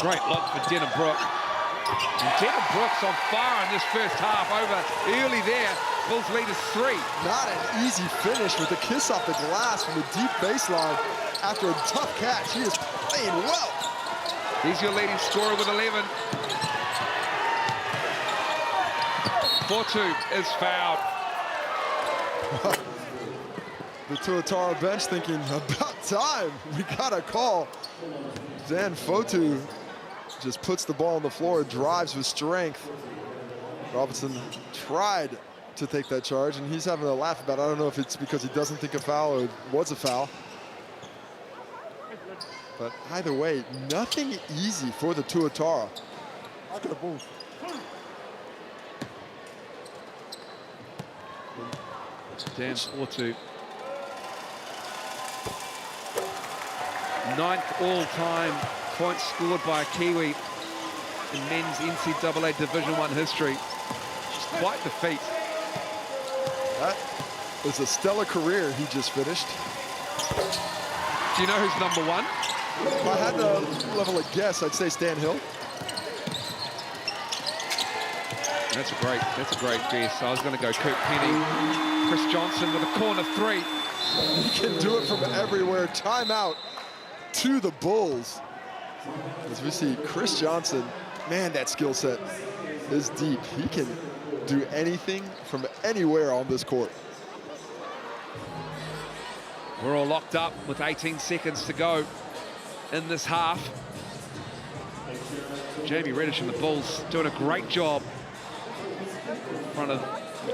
Great look for Denham Brook. And Denham Brook's on fire in this first half over Early there. Bulls lead is 3. Not an easy finish with a kiss off the glass from the deep baseline after a tough catch. He is playing well. He's your leading scorer with 11. Fortu is fouled. The Tuatara bench thinking, about time, we got a call. Dan Fotu just puts the ball on the floor and drives with strength. Robinson tried to take that charge, and he's having a laugh about it. I don't know if it's because he doesn't think a foul or it was a foul. But either way, nothing easy for the Tuatara. Dan Fortu. 9th all-time points scored by a Kiwi in men's NCAA Division I history. Just quite the feat. That is a stellar career he just finished. Do you know who's number 1? If I had to level a guess, I'd say Stan Hill. That's a great guess. I was going to go Kurt Penny. Chris Johnson with a corner 3. He can do it from everywhere. Timeout to the Bulls. As we see Chris Johnson, man, that skill set is deep. He can do anything from anywhere on this court. We're all locked up with 18 seconds to go in this half. Jamie Reddish and the Bulls doing a great job in front of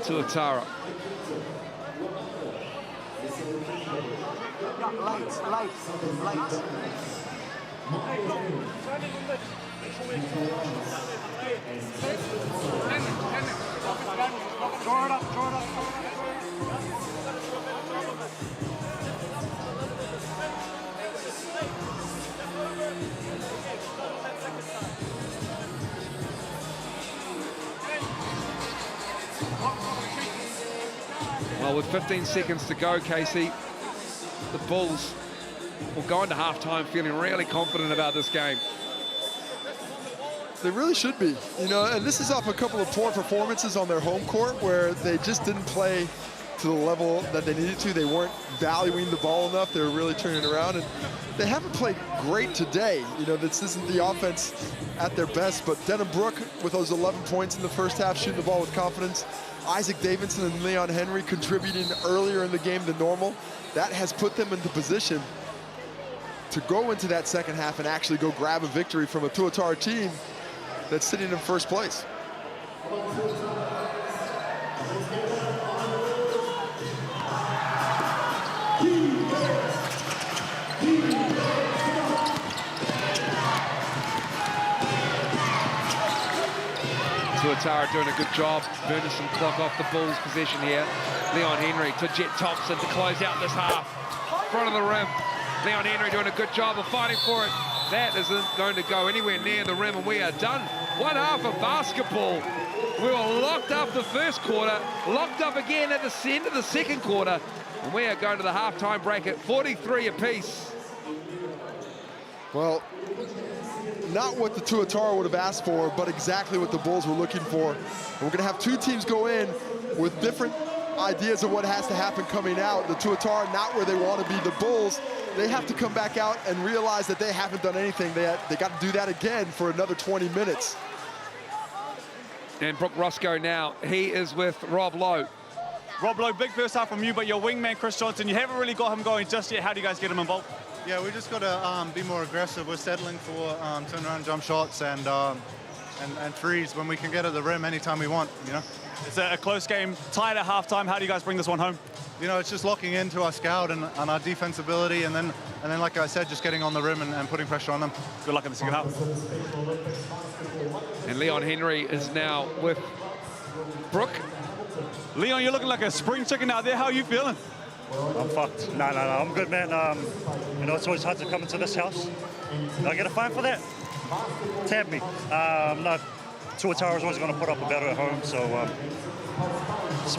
Tuatara. Late. Well, with 15 seconds to go, Casey, the Bulls will go into halftime feeling really confident about this game. They really should be, you know, and this is off a couple of poor performances on their home court where they just didn't play to the level that they needed to. They weren't valuing the ball enough. They were really turning it around. And they haven't played great today. You know, this isn't the offense at their best, but Denham Brook with those 11 points in the first half, shooting the ball with confidence. Isaac Davidson and Leon Henry contributing earlier in the game than normal. That has put them into position to go into that second half and actually go grab a victory from a Tuatara team that's sitting in first place. Tuatara doing a good job, burning some clock off the Bulls' possession here. Leon Henry to Jet Thompson to close out this half. Front of the rim. Leon Henry doing a good job of fighting for it. That isn't going to go anywhere near the rim, and we are done. One half of basketball. We were locked up the first quarter, locked up again at the end of the second quarter, and we are going to the halftime break at 43 apiece. Well, not what the Tuatara would have asked for, but exactly what the Bulls were looking for. And we're going to have two teams go in with different ideas of what has to happen coming out. The Tuatara not where they want to be. The Bulls, they have to come back out and realize that they haven't done anything. They got to do that again for another 20 minutes. And Brooke Roscoe now, he is with Rob Lowe. Rob Lowe, big first half from you, but your wingman, Chris Johnson, you haven't really got him going just yet. How do you guys get him involved? Yeah, we just got to be more aggressive. We're settling for turnaround jump shots and threes when we can get at the rim anytime we want, you know. It's a close game, tied at halftime. How do you guys bring this one home? You know, it's just locking into our scout and our defense ability, and then like I said, just getting on the rim and putting pressure on them. Good luck in the second half. And Leon Henry is now with Brooke. Leon, you're looking like a spring chicken out there. How are you feeling? I'm fucked. No, I'm good, man. You know, it's always hard to come into this house. Do I get a fine for that? Tap me. No, Tuatara is always going to put up a battle at home, so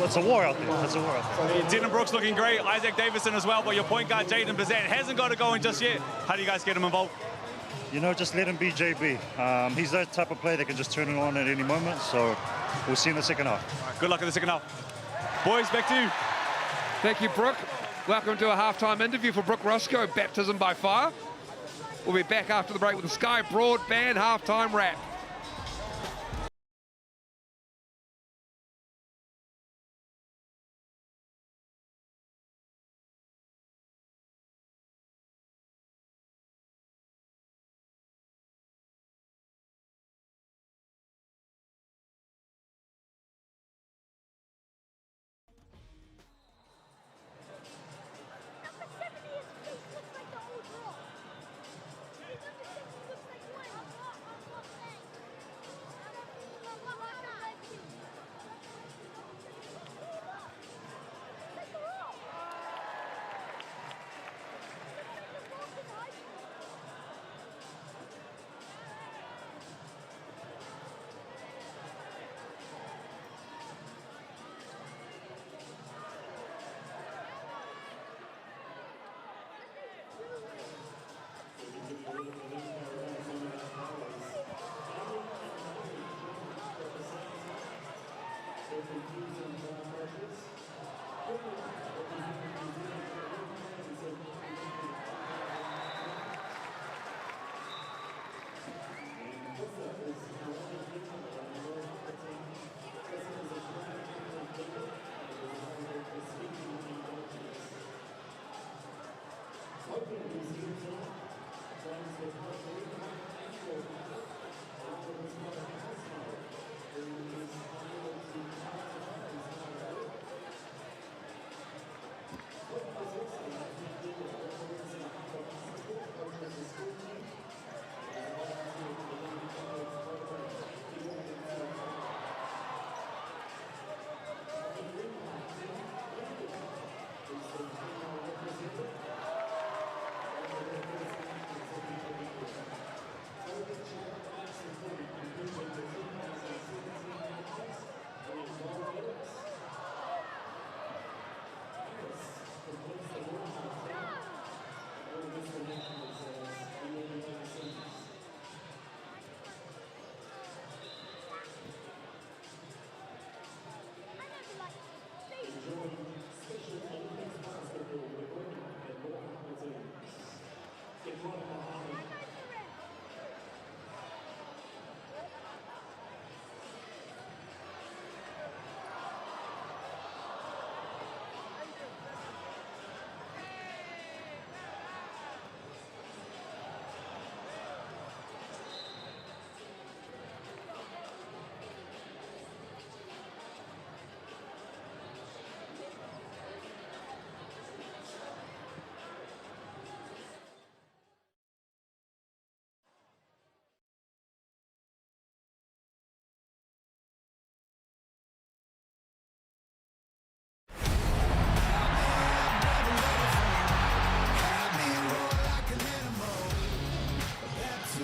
it's a war out there. It's a war out there. Denham Brook's looking great. Isaac Davidson as well, but your point guard, Jaden Bazan, hasn't got it going just yet. How do you guys get him involved? You know, just let him be JB. He's that type of player that can just turn it on at any moment, so we'll see in the second half. Right, good luck in the second half. Boys, back to you. Thank you, Brooke. Welcome to a halftime interview for Brooke Roscoe, Baptism by Fire. We'll be back after the break with the Sky Broadband halftime wrap.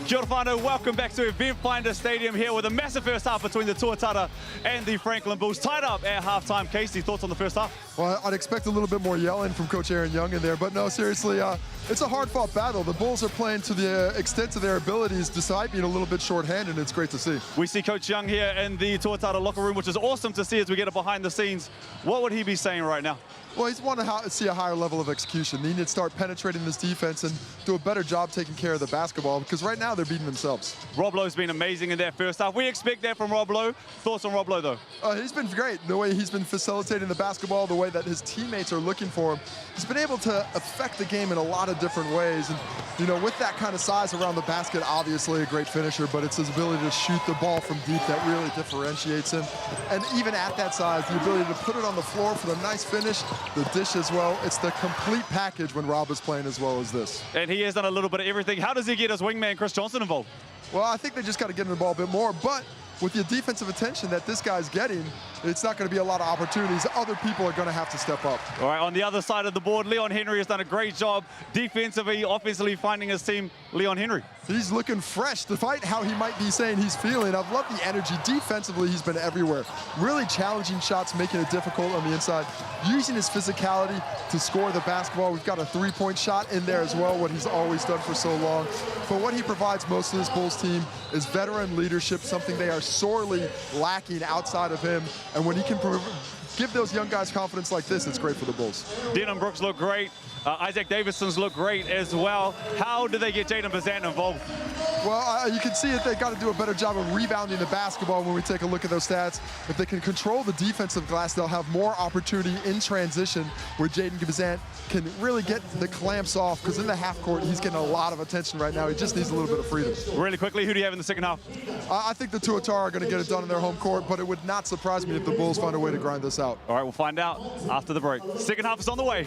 Kia ora whanau, welcome back to Eventfinda Stadium here with a massive first half between the Tuatara and the Franklin Bulls. Tied up at halftime. Casey, thoughts on the first half? Well, I'd expect a little bit more yelling from Coach Aaron Young in there, but no, seriously, it's a hard-fought battle. The Bulls are playing to the extent of their abilities, despite being a little bit short-handed, and it's great to see. We see Coach Young here in the Tuatara locker room, which is awesome to see as we get it behind the scenes. What would he be saying right now? Well, he's want to see a higher level of execution. They need to start penetrating this defense and do a better job taking care of the basketball, because right now they're beating themselves. Rob Lowe's been amazing in that first half. We expect that from Rob Lowe. Thoughts on Rob Lowe, though? He's been great. The way he's been facilitating the basketball, the way that his teammates are looking for him. He's been able to affect the game in a lot of different ways. And, you know, with that kind of size around the basket, obviously a great finisher, but it's his ability to shoot the ball from deep that really differentiates him. And even at that size, the ability to put it on the floor for the nice finish, the dish as well. It's the complete package when Rob is playing as well as this. And he has done a little bit of everything. How does he get his wingman, Chris Johnson, involved? Well, I think they just got to get in the ball a bit more, but with the defensive attention that this guy's getting, it's not going to be a lot of opportunities. Other people are going to have to step up. All right, on the other side of the board, Leon Henry has done a great job defensively, offensively finding his team. Leon Henry. He's looking fresh, despite how he might be saying he's feeling. I've loved the energy. Defensively, he's been everywhere. Really challenging shots, making it difficult on the inside. Using his physicality to score the basketball. We've got a three-point shot in there as well, what he's always done for so long. But what he provides most to this Bulls team is veteran leadership, something they are sorely lacking outside of him. And when he can give those young guys confidence like this, it's great for the Bulls. Denham Brooks look great. Isaac Davidson's look great as well. How do they get Jaden Bazant involved? Well, you can see that they've got to do a better job of rebounding the basketball when we take a look at those stats. If they can control the defensive glass, they'll have more opportunity in transition where Jaden Bazant can really get the clamps off, because in the half court, he's getting a lot of attention right now. He just needs a little bit of freedom. Really quickly, who do you have in the second half? I think the Tuatara are going to get it done in their home court, but it would not surprise me if the Bulls find a way to grind this out. All right, we'll find out after the break. Second half is on the way.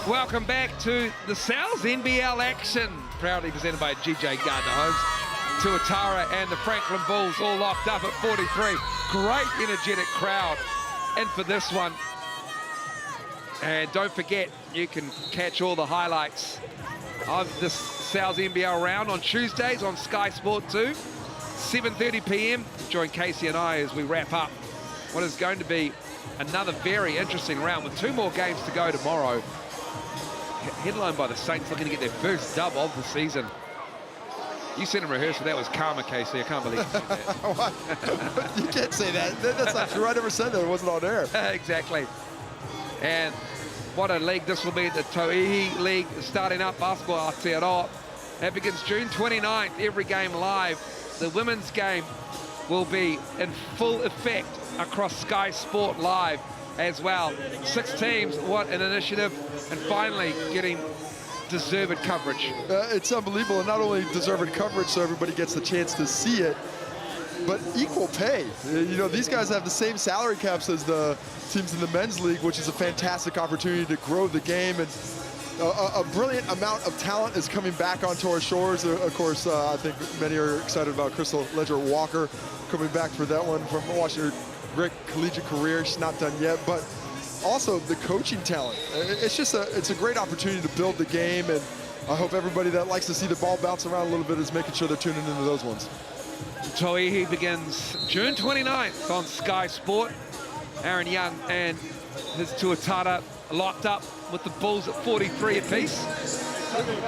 Welcome back to the Sal's NBL action, proudly presented by GJ Gardner Homes. Tuatara and the Franklin Bulls all locked up at 43. Great energetic crowd in for this one. And don't forget, you can catch all the highlights of this Sal's NBL round on Tuesdays on Sky Sport 2, 7:30 p.m. Join Casey and I as we wrap up what is going to be another very interesting round with 2 more games to go tomorrow. Headlined by the Saints, looking to get their first dub of the season. You said in rehearsal that was karma, Casey. I can't believe you said that. You can't say that. That's not true. I never said that. It wasn't on air. Exactly. And what a league this will be, the Tauihi League starting up, Basketball Aotearoa. That begins June 29th, every game live. The women's game will be in full effect across Sky Sport Live as well. 6 teams, what an initiative, and finally getting deserved coverage. It's unbelievable, and not only deserved coverage so everybody gets the chance to see it, but equal pay. You know, these guys have the same salary caps as the teams in the men's league, which is a fantastic opportunity to grow the game. And a brilliant amount of talent is coming back onto our shores. Of course, I think many are excited about Crystal Ledger-Walker coming back for that one from watching her great collegiate career. She's not done yet, but also the coaching talent. It's a great opportunity to build the game, and I hope everybody that likes to see the ball bounce around a little bit is making sure they're tuning into those ones. Tauihi begins June 29th on Sky Sport. Aaron Young and his Tuatara locked up with the Bulls at 43 apiece.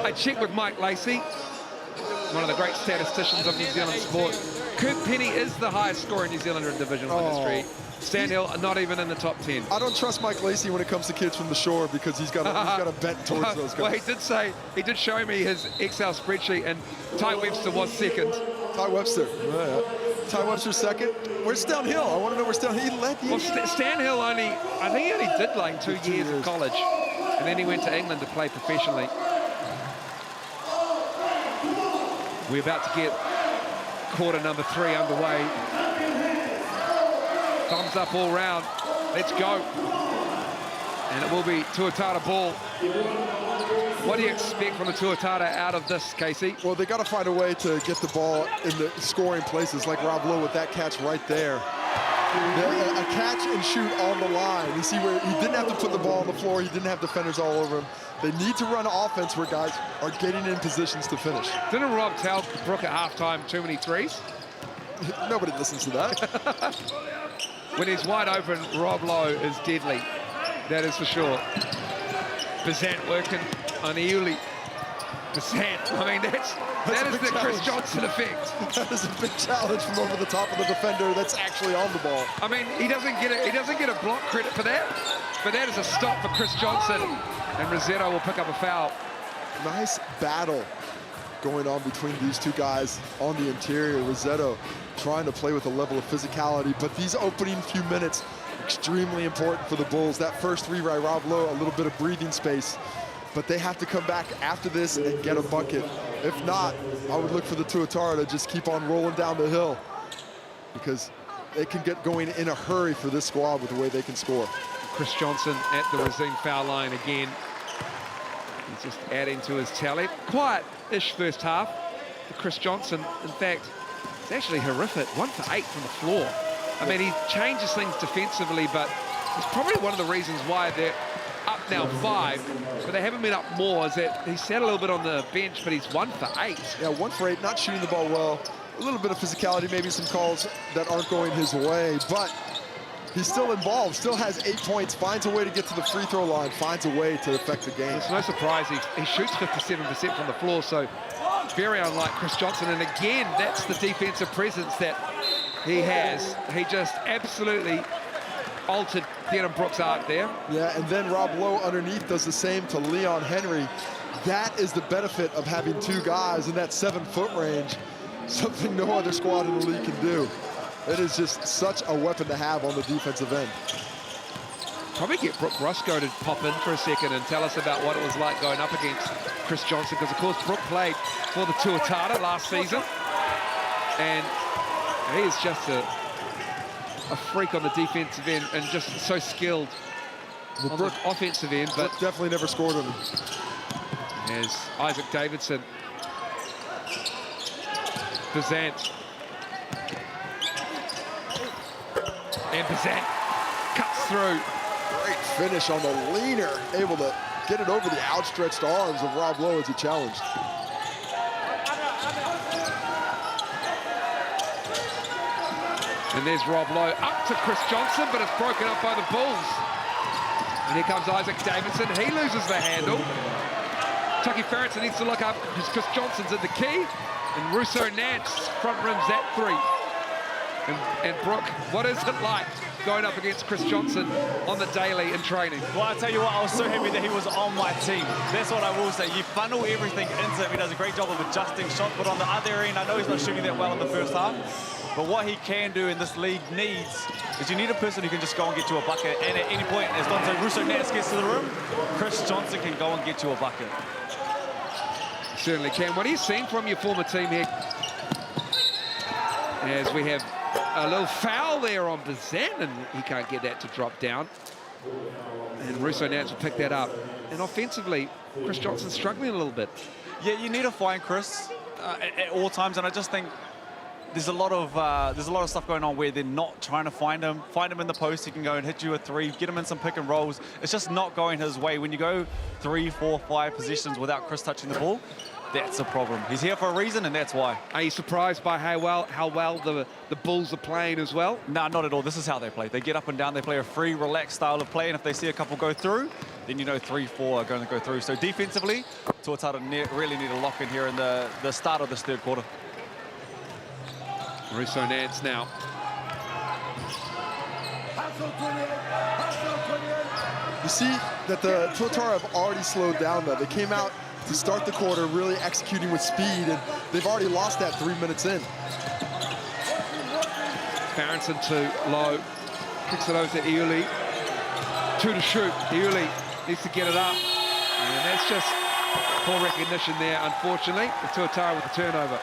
I checked with Mike Lacey, one of the great statisticians of New Zealand sport. Coop Penny is the highest scorer in New Zealander in divisional history. Stan Hill not even in the top 10. I don't trust Mike Lacey when it comes to kids from the shore because he's got a bet towards those guys. Well, he did show me his Excel spreadsheet, and Ty Webster was second. Ty Webster. Yeah. Ty Webster second. Where's Stan Hill? I want to know where Stan Hill led. Well, Stan Hill I think he only did like 2 years of college, and then he went to England to play professionally. We're about to get quarter number 3 underway. Thumbs up all round. Let's go. And it will be Tuatara ball. What do you expect from the Tuatara out of this, Casey? Well, they got to find a way to get the ball in the scoring places, like Rob Lowe with that catch right there. A catch and shoot on the line. You see where he didn't have to put the ball on the floor. He didn't have defenders all over him. They need to run offense where guys are getting in positions to finish. Didn't Rob tell Brooke at halftime too many threes? Nobody listens to that. When he's wide open, Rob Lowe is deadly. That is for sure. Bazant working on Iuli. Bazant, I mean, that is the Chris Johnson effect. That is a big challenge from over the top of the defender that's actually on the ball. I mean, he doesn't get a block credit for that, but that is a stop for Chris Johnson, and Rossetto will pick up a foul. Nice battle going on between these two guys on the interior. Rossetto trying to play with a level of physicality, but these opening few minutes, extremely important for the Bulls. That first 3 by Rob Lowe, a little bit of breathing space, but they have to come back after this and get a bucket. If not, I would look for the Tuatara to just keep on rolling down the hill, because they can get going in a hurry for this squad with the way they can score. Chris Johnson at the Racine foul line again. He's just adding to his tally. Quiet-ish first half for Chris Johnson. In fact, it's actually horrific. 1 for 8 from the floor. I mean, he changes things defensively, but it's probably one of the reasons why they're up now 5, but they haven't been up more, is that he sat a little bit on the bench, but he's 1 for 8. Yeah, 1 for 8, not shooting the ball well. A little bit of physicality, maybe some calls that aren't going his way, but he's still involved, still has 8 points, finds a way to get to the free throw line, finds a way to affect the game. It's no surprise he shoots 57% from the floor, so very unlike Chris Johnson. And again, that's the defensive presence that he has. He just absolutely altered Denham Brooks' arc there. Yeah, and then Rob Lowe underneath does the same to Leon Henry. That is the benefit of having 2 guys in that 7-foot range, something no other squad in the league can do. It is just such a weapon to have on the defensive end. Probably get Brooke Roscoe to pop in for a second and tell us about what it was like going up against Chris Johnson, because of course Brooke played for the Tuatara last season, and he is just a freak on the defensive end and just so skilled on the offensive end, but definitely never scored on him. as Isaac Davidson. Bazant. And Bazant cuts through. Great finish on the leaner, able to get it over the outstretched arms of Rob Lowe as he challenged. And there's Rob Lowe up to Chris Johnson, but it's broken up by the Bulls. And here comes Isaac Davidson. He loses the handle. Tucky Ferentsen needs to look up because Chris Johnson's at the key. And Russo Nance front rims that three. And Brooke, what is it like going up against Chris Johnson on the daily in training? Well, I tell you what, I was so happy that he was on my team. That's what I will say. You funnel everything into him. He does a great job of adjusting shots, but on the other end, I know he's not shooting that well in the first half. But what he can do in this league needs is you need a person who can just go and get you a bucket. And at any point, as Dante Russo Nance gets to the rim, Chris Johnson can go and get you a bucket. Certainly can. What are you seeing from your former team here? As we have a little foul there on Bazant, and he can't get that to drop down. And Russo Nance will pick that up. And offensively, Chris Johnson's struggling a little bit. Yeah, you need to find Chris at all times, and I just think there's a lot of stuff going on where they're not trying to find him in the post. He can go and hit you a three, get him in some pick and rolls. It's just not going his way. When you go 3, 4, 5 positions without Chris touching the ball, that's a problem. He's here for a reason, and that's why. Are you surprised by how well the Bulls are playing as well? No, not at all. This is how they play. They get up and down. They play a free, relaxed style of play, and if they see a couple go through, then you know 3, 4 are going to go through. So defensively, Tuatara really need a lock in here in the start of this third quarter. Russo Nance now. You see that the Tuatara have already slowed down, though. They came out to start the quarter really executing with speed, and they've already lost that 3 minutes in. Ferentsen to Lowe. Kicks it over to Iuli. 2 to shoot. Iuli needs to get it up. And that's just poor recognition there, unfortunately. The Tuatara with the turnover.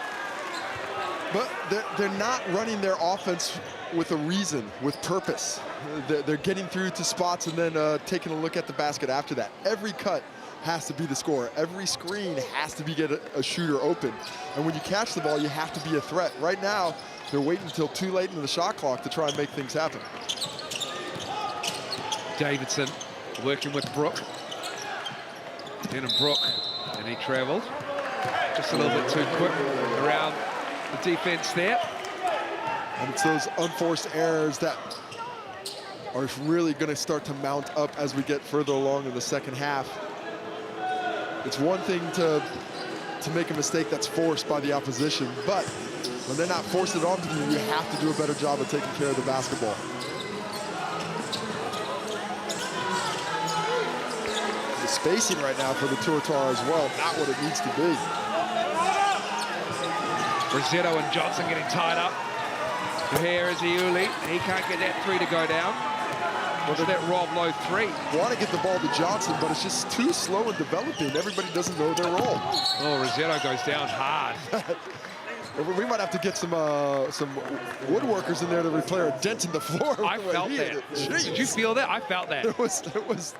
But they're not running their offense with a reason, with purpose. They're getting through to spots and then taking a look at the basket after that. Every cut has to be the score. Every screen has to be get a shooter open. And when you catch the ball, you have to be a threat. Right now, they're waiting until too late in the shot clock to try and make things happen. Davidson working with Brooke. Denham Brooke, and he traveled just a little bit too quick around the defense there. And it's those unforced errors that are really going to start to mount up as we get further along in the second half. It's one thing to make a mistake that's forced by the opposition, but when they're not forcing it onto you, you have to do a better job of taking care of the basketball. The spacing right now for the Tuatara as well, not what it needs to be. Rossetto and Johnson getting tied up. Here is Iuli. He can't get that three to go down. What's that Rob Lowe three? Want to get the ball to Johnson, but it's just too slow in developing. Everybody doesn't know their role. Oh, Rossetto goes down hard. We might have to get some woodworkers in there to repair a dent in the floor. I felt that. Did you feel that? I felt that. There was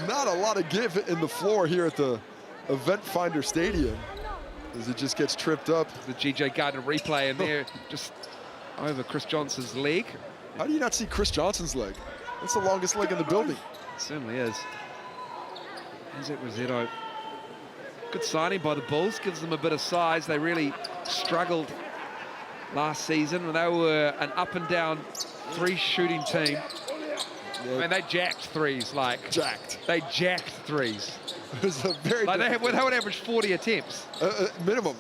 not a lot of give in the floor here at the Eventfinda Stadium as it just gets tripped up. The GJ Gardner replay in there, just over Chris Johnson's leg. How do you not see Chris Johnson's leg? That's the longest leg in the building. It certainly is. Is it Rossetto? Good signing by the Bulls, gives them a bit of size. They really struggled last season when they were an up and down three shooting team. Yeah. I mean, they jacked threes, like. Jacked. They jacked threes. It was a very like they would average 40 attempts. Minimum.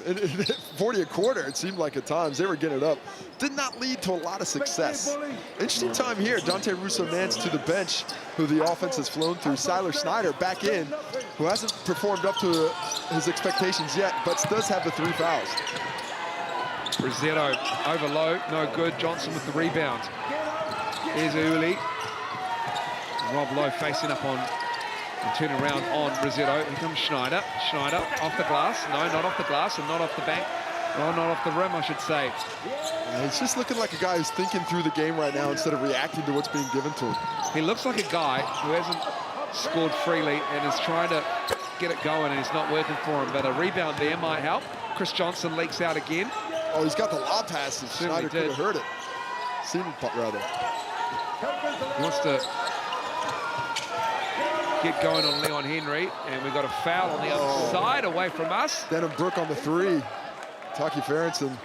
40 a quarter, it seemed like at times. They were getting it up. Did not lead to a lot of success. Interesting time here. Dante Russo-Nance to the bench, who the offense has flown through. Siler Snyder back in, who hasn't performed up to his expectations yet, but does have the 3 fouls. Rossetto over Low, no good. Johnson with the rebound. Here's Uli. Rob Lowe facing up on and turn around on Rossetto. Here comes Schneider. Schneider off the glass. No, not off the glass and not off the bank. Oh, not off the rim, I should say. Yeah, he's just looking like a guy who's thinking through the game right now instead of reacting to what's being given to him. He looks like a guy who hasn't scored freely and is trying to get it going, and it's not working for him. But a rebound there might help. Chris Johnson leaks out again. Oh, he's got the lob passes. Schneider could have heard it. Seen it, rather. He wants to get going on Leon Henry, and we've got a foul on the other side away from us. Denham Brook on the three. Taki Farrington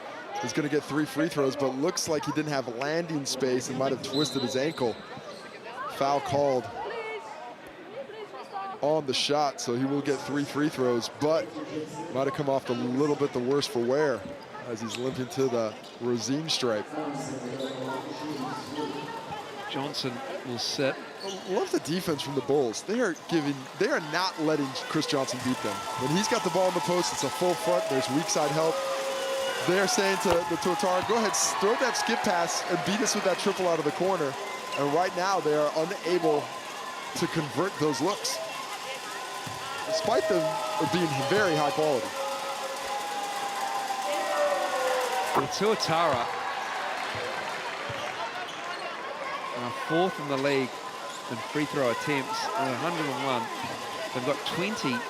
is going to get 3 free throws, but looks like he didn't have landing space and might have twisted his ankle. Foul called on the shot, so he will get 3 free throws, but might have come off a little bit the worse for wear as he's limping to the Rosine stripe. Johnson will sit. I love the defense from the Bulls. They are not letting Chris Johnson beat them. When he's got the ball in the post, it's a full front. There's weak side help. They're saying to the Tuatara, go ahead, throw that skip pass and beat us with that triple out of the corner. And right now, they are unable to convert those looks, despite them being very high quality. The Tuatara are 4th in the league in free throw attempts at 101. They've got 20, and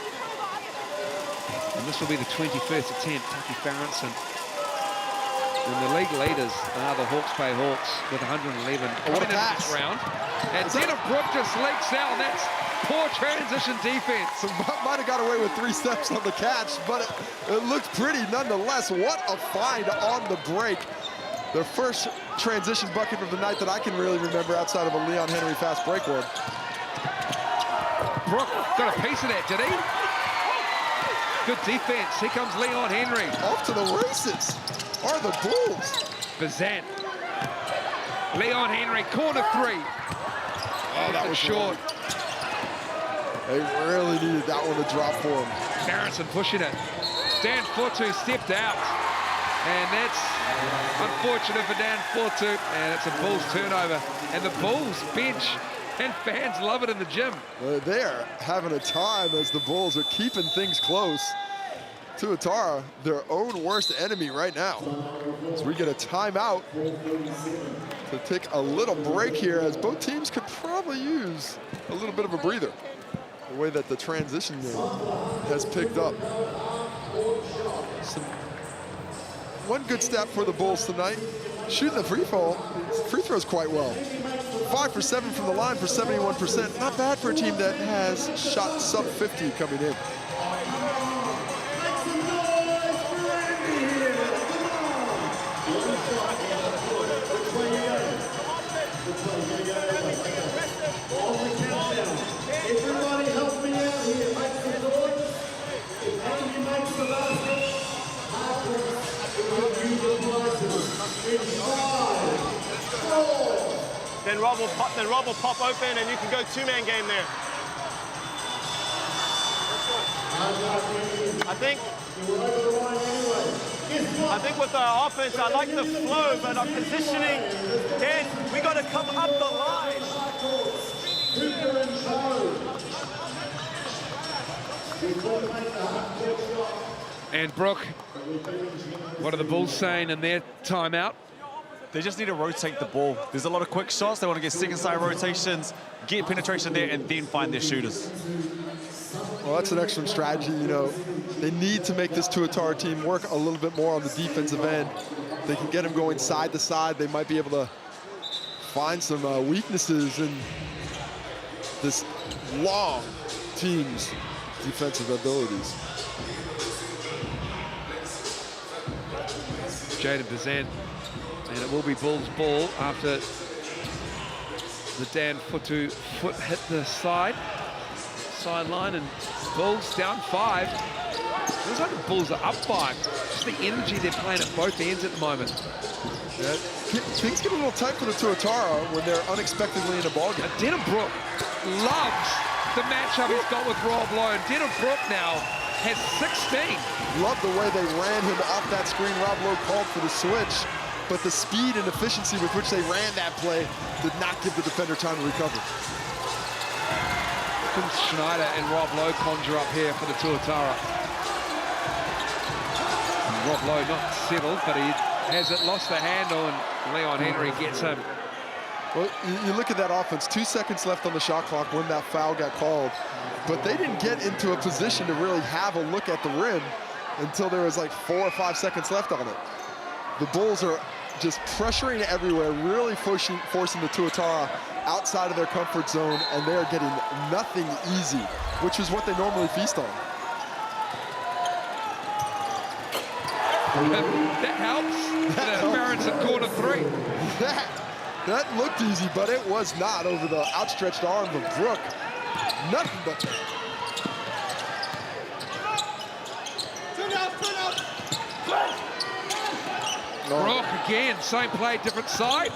this will be the 21st attempt. Taki Farrington. And the league leaders are the Hawke's Bay Hawks with 111. What a pass. This round. And Denham Brook just leaks out, and that's poor transition defense. So might have got away with 3 steps on the catch, but it looked pretty nonetheless. What a find on the break. Their first transition bucket of the night that I can really remember outside of a Leon Henry fast break one. Brook got a piece of that, did he? Good defense. Here comes Leon Henry. Off to the races are the Bulls. Bazant. Leon Henry, corner 3. Oh, that was short. They really needed that one to drop for him. Farrington pushing it. Dan Fortu stepped out. And that's unfortunate for Dan Fortu. And it's a Bulls turnover. And the Bulls bench and fans love it in the gym. They are having a time as the Bulls are keeping things close. Tuatara, their own worst enemy right now. So we get a timeout to take a little break here, as both teams could probably use a little bit of a breather. The way that the transition game has picked up. One good step for the Bulls tonight, shooting the free throws quite well. 5 for 7 from the line for 71%. Not bad for a team that has shot sub 50 coming in. Everybody help me out here. Make the board. How you make the basket? Then Rob will pop open, and you can go 2-man game there. I think with our offense, I like the flow, but our positioning, Dan, we got to come up the line. And Brook, what are the Bulls saying in their timeout? They just need to rotate the ball. There's a lot of quick shots. They want to get second side rotations, get penetration there, and then find their shooters. Well, that's an excellent strategy. You know, they need to make this Tuatara team work a little bit more on the defensive end. They can get them going side to side. They might be able to find some weaknesses in this long team's defensive abilities. Jaden Bazant, and it will be Bulls ball after the Dan Fortu foot hit the sideline, and Bulls down 5. Looks like the Bulls are up 5. Just the energy they're playing at both ends at the moment. Yeah, things get a little tight for the Tuatara when they're unexpectedly in a ballgame. Denham Brook loves the matchup he's got with Rob Lowe. Denham Brook now has 16. Love the way they ran him off that screen. Rob Lowe called for the switch, but the speed and efficiency with which they ran that play did not give the defender time to recover. Schneider and Rob Lowe conjure up here for the Tuatara. Rob Lowe not settled, but he has it, lost the handle, and Leon Henry gets him. Well, you look at that offense, 2 seconds left on the shot clock when that foul got called, but they didn't get into a position to really have a look at the rim until there was like 4 or 5 seconds left on it. The Bulls are just pressuring everywhere, really forcing the Tuatara outside of their comfort zone, and they're getting nothing easy, which is what they normally feast on. That helps. Barron's at corner 3. That looked easy, but it was not over the outstretched arm of Brook. Nothing but... Brook again, same play, different side.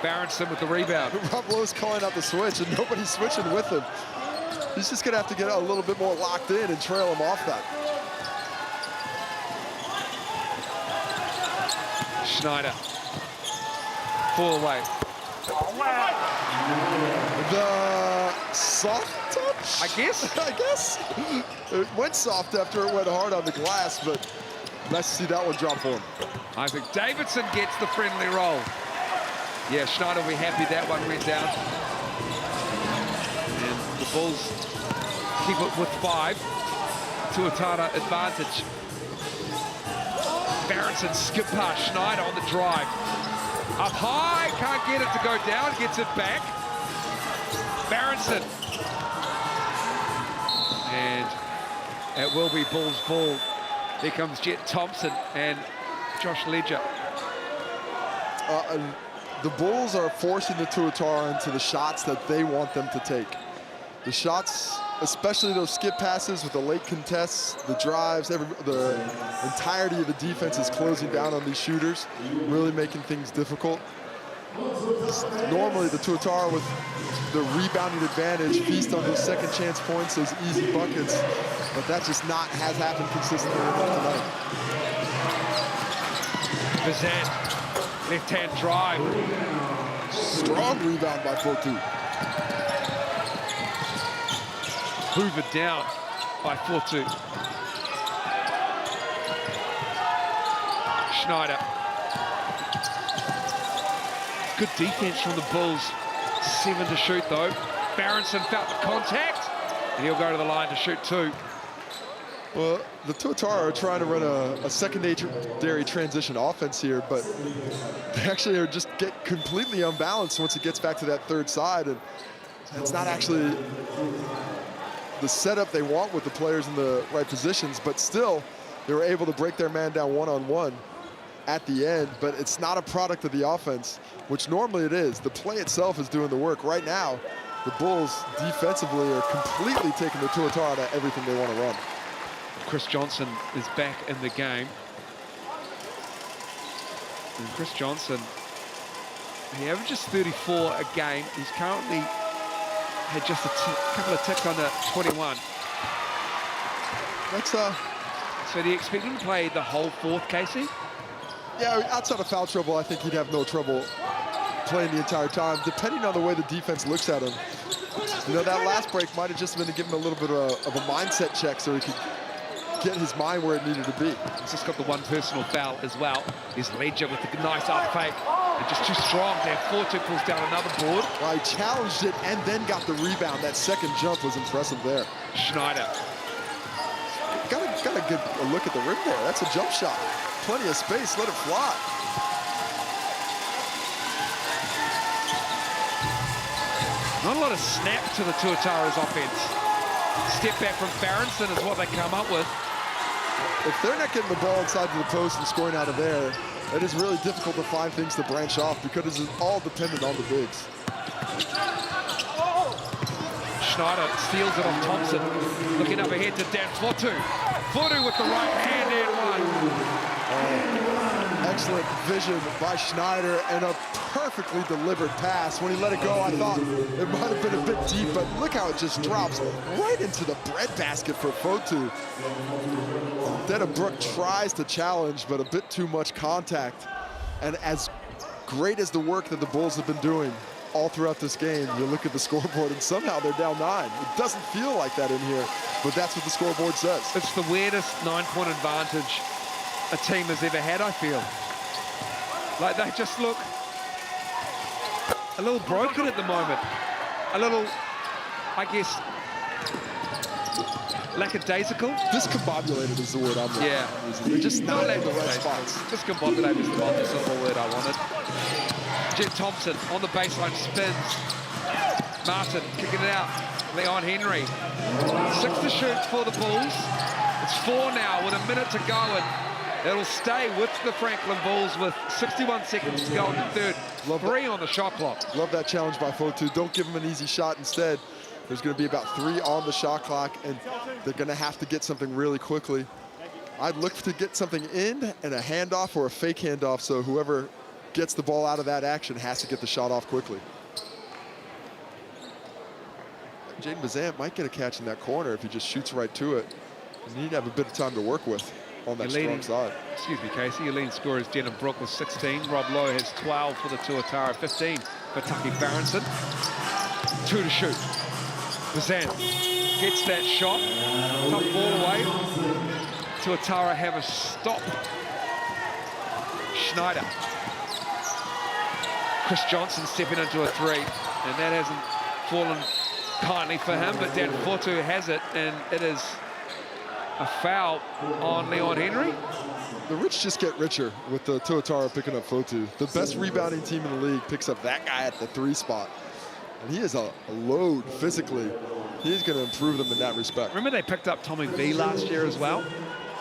Barronson with the rebound. Rob Lowe's calling out the switch, and nobody's switching with him. He's just going to have to get a little bit more locked in and trail him off that. Schneider. 4 away. The soft touch? I guess. I guess. It went soft after it went hard on the glass, but nice to see that one drop for him. I think Davidson gets the friendly roll. Yeah, Schneider will be happy that one went down. And the Bulls keep it with 5. Tuatara advantage. Barronson skip past Schneider on the drive. Up high, can't get it to go down, gets it back. Barronson. And it will be Bulls ball. Here comes Jet Thompson and Josh Ledger. The Bulls are forcing the Tuatara into the shots that they want them to take. The shots, especially those skip passes with the late contests, the drives, the entirety of the defense is closing down on these shooters, really making things difficult. Normally the Tuatara with the rebounding advantage feast on those second chance points, those easy buckets, but that just has happened consistently enough tonight. Bazan, left-hand drive. Strong rebound by Fotu. Hoovered down by Fotu. Schneider. Good defense from the Bulls. 7 to shoot though. Barronson felt the contact, and he'll go to the line to shoot 2. Well, the Tuatara are trying to run a secondary transition offense here, but they actually are just get completely unbalanced once it gets back to that third side, and it's not actually the setup they want with the players in the right positions, but still they were able to break their man down one-on-one at the end, but it's not a product of the offense, which normally it is. The play itself is doing the work. Right now, the Bulls defensively are completely taking the Tuatara to everything they want to run. Chris Johnson is back in the game. And Chris Johnson, he averages 34 a game. He's currently had just a couple of ticks under 21. That's So do you expect him to play the whole fourth, Casey? yeah, outside of foul trouble, I think he'd have no trouble playing the entire time, depending on the way the defense looks at him. You know, that last break might have just been to give him a little bit of a mindset check so he could get his mind where it needed to be. He's just got the one personal foul as well. Here's Ledger with a nice up fake. And just too strong there. Fortu pulls down another board. Well, he challenged it and then got the rebound. That second jump was impressive there. Schneider. Gotta get a look at the rim there. That's a jump shot. Plenty of space, let it fly. Not a lot of snap to the Tuatara's offense. Step back from Barronson is what they come up with. If they're not getting the ball inside to the post and scoring out of there, it is really difficult to find things to branch off because it's all dependent on the bigs. Schneider steals it off Thompson. Looking up ahead to Dan Fotu. Fotu with the right hand and one. Excellent vision by Schneider and a perfectly delivered pass. When he let it go, I thought it might have been a bit deep, but look how it just drops right into the breadbasket for Fotu. Then Brook tries to challenge, but a bit too much contact. And as great as the work that the Bulls have been doing all throughout this game, you look at the scoreboard and somehow they're down 9. It doesn't feel like that in here, but that's what the scoreboard says. It's the weirdest 9-point advantage a team has ever had, I feel. Like they just look a little broken at the moment. A little, I guess, lackadaisical. Discombobulated is the word I'm looking Yeah. for. They're just not in the right lackadaisical. spots. Discombobulated is the simple word I wanted. Jen Thompson on the baseline spins. Martin kicking it out. Leon Henry. 6 to shoot for the Bulls. It's 4 now with a minute to go, and it'll stay with the Franklin Bulls with 61 seconds to go in the third. 3 on the shot clock. Love that challenge by Fotu. Don't give him an easy shot. Instead, there's going to be about 3 on the shot clock, and they're going to have to get something really quickly. I'd look to get something in and a handoff or a fake handoff, so whoever gets the ball out of that action has to get the shot off quickly. Jaden Bazant might get a catch in that corner if he just shoots right to it. And he'd have a bit of time to work with on that strong side. Excuse me, Casey. Your leading scorer is Jenna Brook with 16. Rob Lowe has 12 for the Tuatara, 15 for Tucky Barronson. 2 to shoot. Bazant gets that shot. Tough ball away. Tuatara have a stop. Schneider. Chris Johnson stepping into a 3, and that hasn't fallen kindly for him, but Dan Fotu has it, and it is a foul on Leon Henry. The rich just get richer with the Tuatara picking up Fotu. The best rebounding team in the league picks up that guy at the 3 spot. And he is a load physically. He's going to improve them in that respect. Remember they picked up Tommy V last year as well,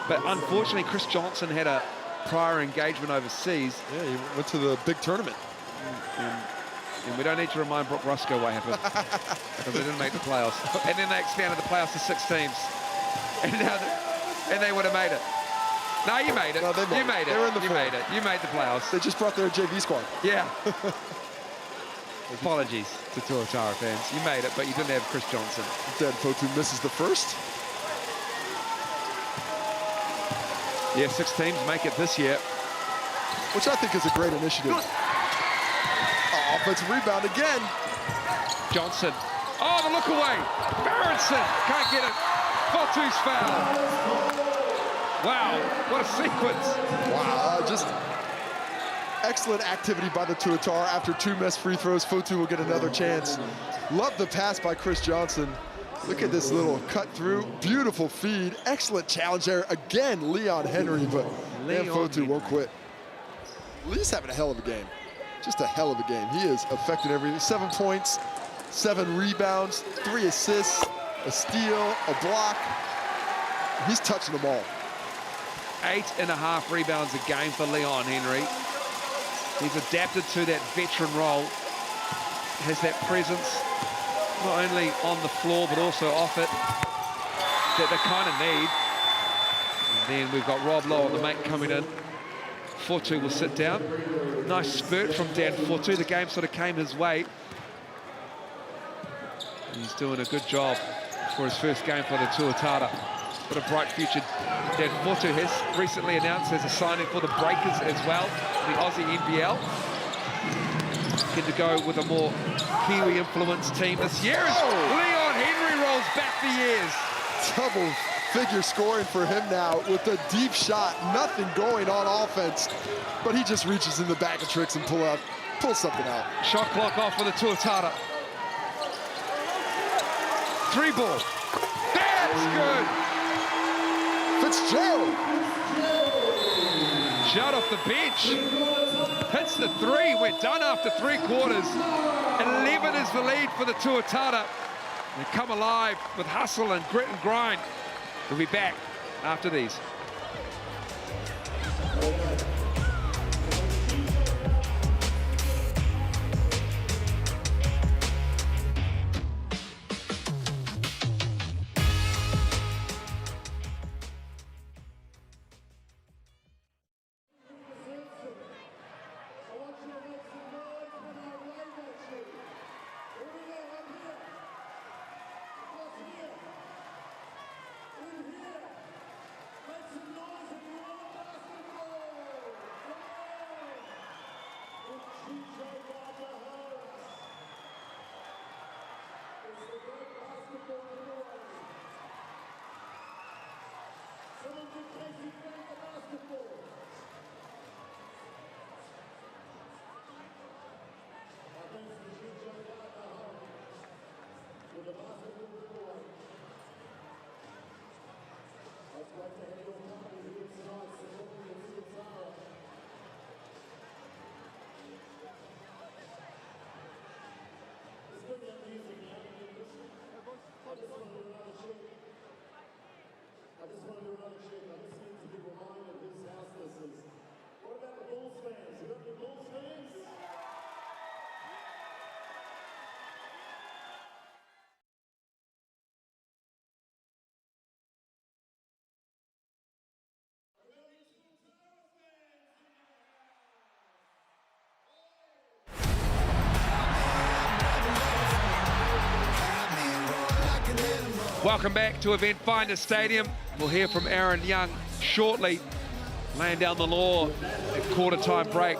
but unfortunately Chris Johnson had a prior engagement overseas. Yeah, he went to the big tournament. And we don't need to remind Brooke Roscoe what happened, because they didn't make the playoffs. And then they expanded the playoffs to 6 teams. And they would have made it. No, you made it. No, you made it. They were in the you made it. You made the playoffs. They just brought their JV squad. Yeah. Apologies to Tuatara fans. You made it, but you didn't have Chris Johnson. Dan Fotu misses the first. Yeah, 6 teams make it this year. Which I think is a great initiative. Offensive rebound again. Johnson. Oh, the look away. Barronson can't get it. Fotu's foul. Wow, what a sequence. Wow, just excellent activity by the Tuatara. After 2 missed free throws, Fotu will get another chance. Love the pass by Chris Johnson. Look at this little cut through. Beautiful feed. Excellent challenge there. Again, Leon Henry, but Dan Fotu won't quit. Lee's having a hell of a game. Just a hell of a game. He is affecting everything. 7 points, 7 rebounds, 3 assists, a steal, a block. He's touching them all. 8.5 rebounds a game for Leon Henry. He's adapted to that veteran role. Has that presence, not only on the floor, but also off it, that they kind of need. And then we've got Rob Lowe on the make coming in. Fotu will sit down. Nice spurt from Dan Fotu. The game sort of came his way. He's doing a good job for his first game for the Tuatara. What a bright future Dan Fotu has recently announced as a signing for the Breakers as well, the Aussie NBL. Get to go with a more Kiwi influenced team this year. Leon Henry rolls back the years. Double figure scoring for him now with a deep shot. Nothing going on offense, but he just reaches in the bag of tricks and pulls something out. Shot clock off for the Tuatara. 3 ball. That's good. Fitzgerald. Shot off the bench. Hits the 3. We're done after 3 quarters. 11 is the lead for the Tuatara. They come alive with hustle and grit and grind. We'll be back after these. Welcome back to Eventfinda Stadium. We'll hear from Aaron Young shortly, laying down the law at quarter-time break.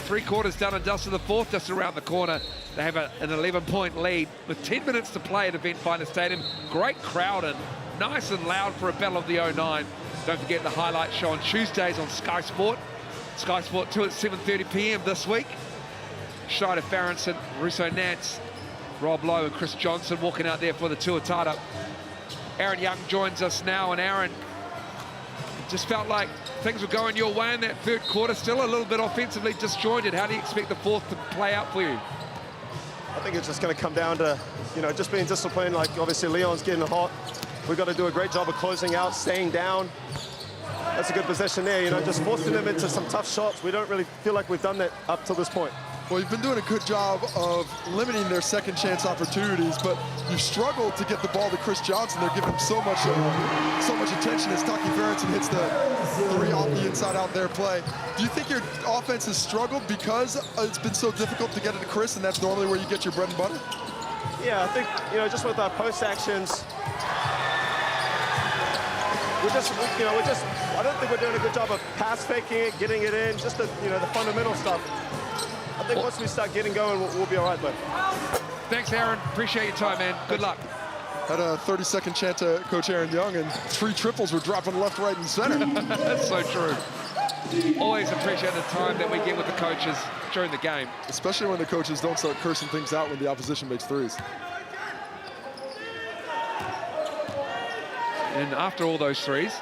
3 quarters done and dusted, the fourth just around the corner. They have an 11-point lead with 10 minutes to play at Eventfinda Stadium. Great crowd and nice and loud for a battle of the 09. Don't forget the highlight show on Tuesdays on Sky Sport. Sky Sport 2 at 7:30 p.m. this week. Schneider Farrenson, Russo Nance, Rob Lowe and Chris Johnson walking out there for the Tuatara. Aaron Young joins us now, and Aaron, it just felt like things were going your way in that third quarter, still a little bit offensively disjointed. How do you expect the fourth to play out for you? I think it's just going to come down to, just being disciplined. Like, obviously, Leon's getting hot. We've got to do a great job of closing out, staying down. That's a good possession there, just forcing them into some tough shots. We don't really feel like we've done that up till this point. Well, you've been doing a good job of limiting their second chance opportunities, but you struggled to get the ball to Chris Johnson. They're giving him so much attention as Taki Farrenson hits the 3 off the inside out there play. Do you think your offense has struggled because it's been so difficult to get it to Chris, and that's normally where you get your bread and butter? Yeah, I think, just with our post actions, I don't think we're doing a good job of pass faking it, getting it in, just the fundamental stuff. I think once we start getting going, we'll be all right, but. Thanks, Aaron. Appreciate your time, man. Good luck. Had a 30-second chant to Coach Aaron Young, and 3 triples were dropping left, right, and center. That's so true. Always appreciate the time that we get with the coaches during the game. Especially when the coaches don't start cursing things out when the opposition makes threes. And after all those threes,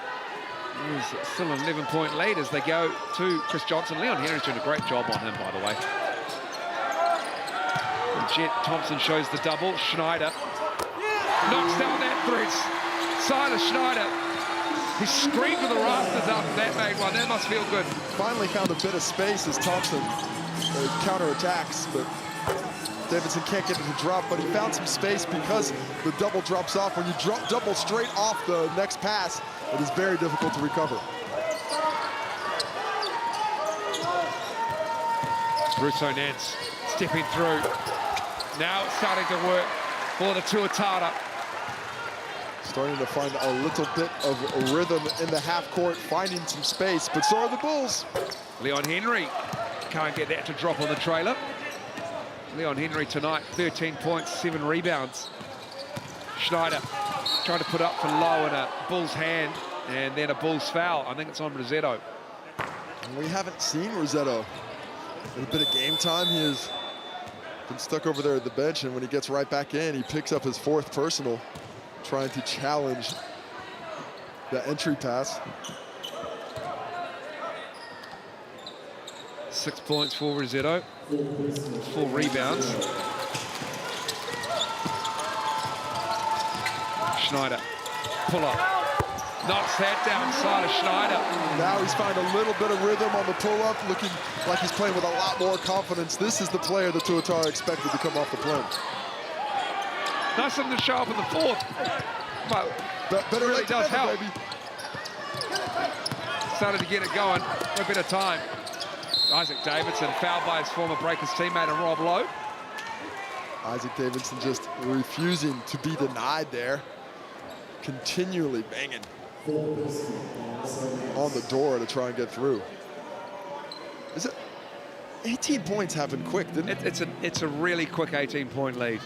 there's still an 11-point lead as they go to Chris Johnson. Leon Henry's doing a great job on him, by the way. And Jet Thompson shows the double. Schneider knocks down that three. Silas Schneider. He screamed to the rafters after that made one. That must feel good. Finally found a bit of space as Thompson counterattacks, but Davidson can't get it to drop, but he found some space because the double drops off. When you drop double straight off the next pass, it is very difficult to recover. Russo Nance stepping through. Now it's starting to work for the Tuatara. Starting to find a little bit of rhythm in the half court, finding some space, but so are the Bulls. Leon Henry can't get that to drop on the trailer. Leon Henry tonight, 13 points, 7 rebounds. Schneider trying to put up for low in a Bull's hand, and then a Bull's foul. I think it's on Rossetto. And we haven't seen Rossetto in a bit of game time. He has been stuck over there at the bench, and when he gets right back in, he picks up his 4th personal, trying to challenge the entry pass. 6 points for Rossetto, 4 rebounds. Schneider, pull up, knocks that down, Silas Schneider. Now he's found a little bit of rhythm on the pull-up, looking like he's playing with a lot more confidence. This is the player the Tuatara expected to come off the plane. Nice of him to show up in the 4th, but better really late does than never, help. baby. Started to get it going for a bit of time. Isaac Davidson fouled by his former Breakers teammate and Rob Lowe. Isaac Davidson just refusing to be denied there. Continually banging on the door to try and get through. Is it 18 points happened quick, didn't it? It's a really quick 18-point lead.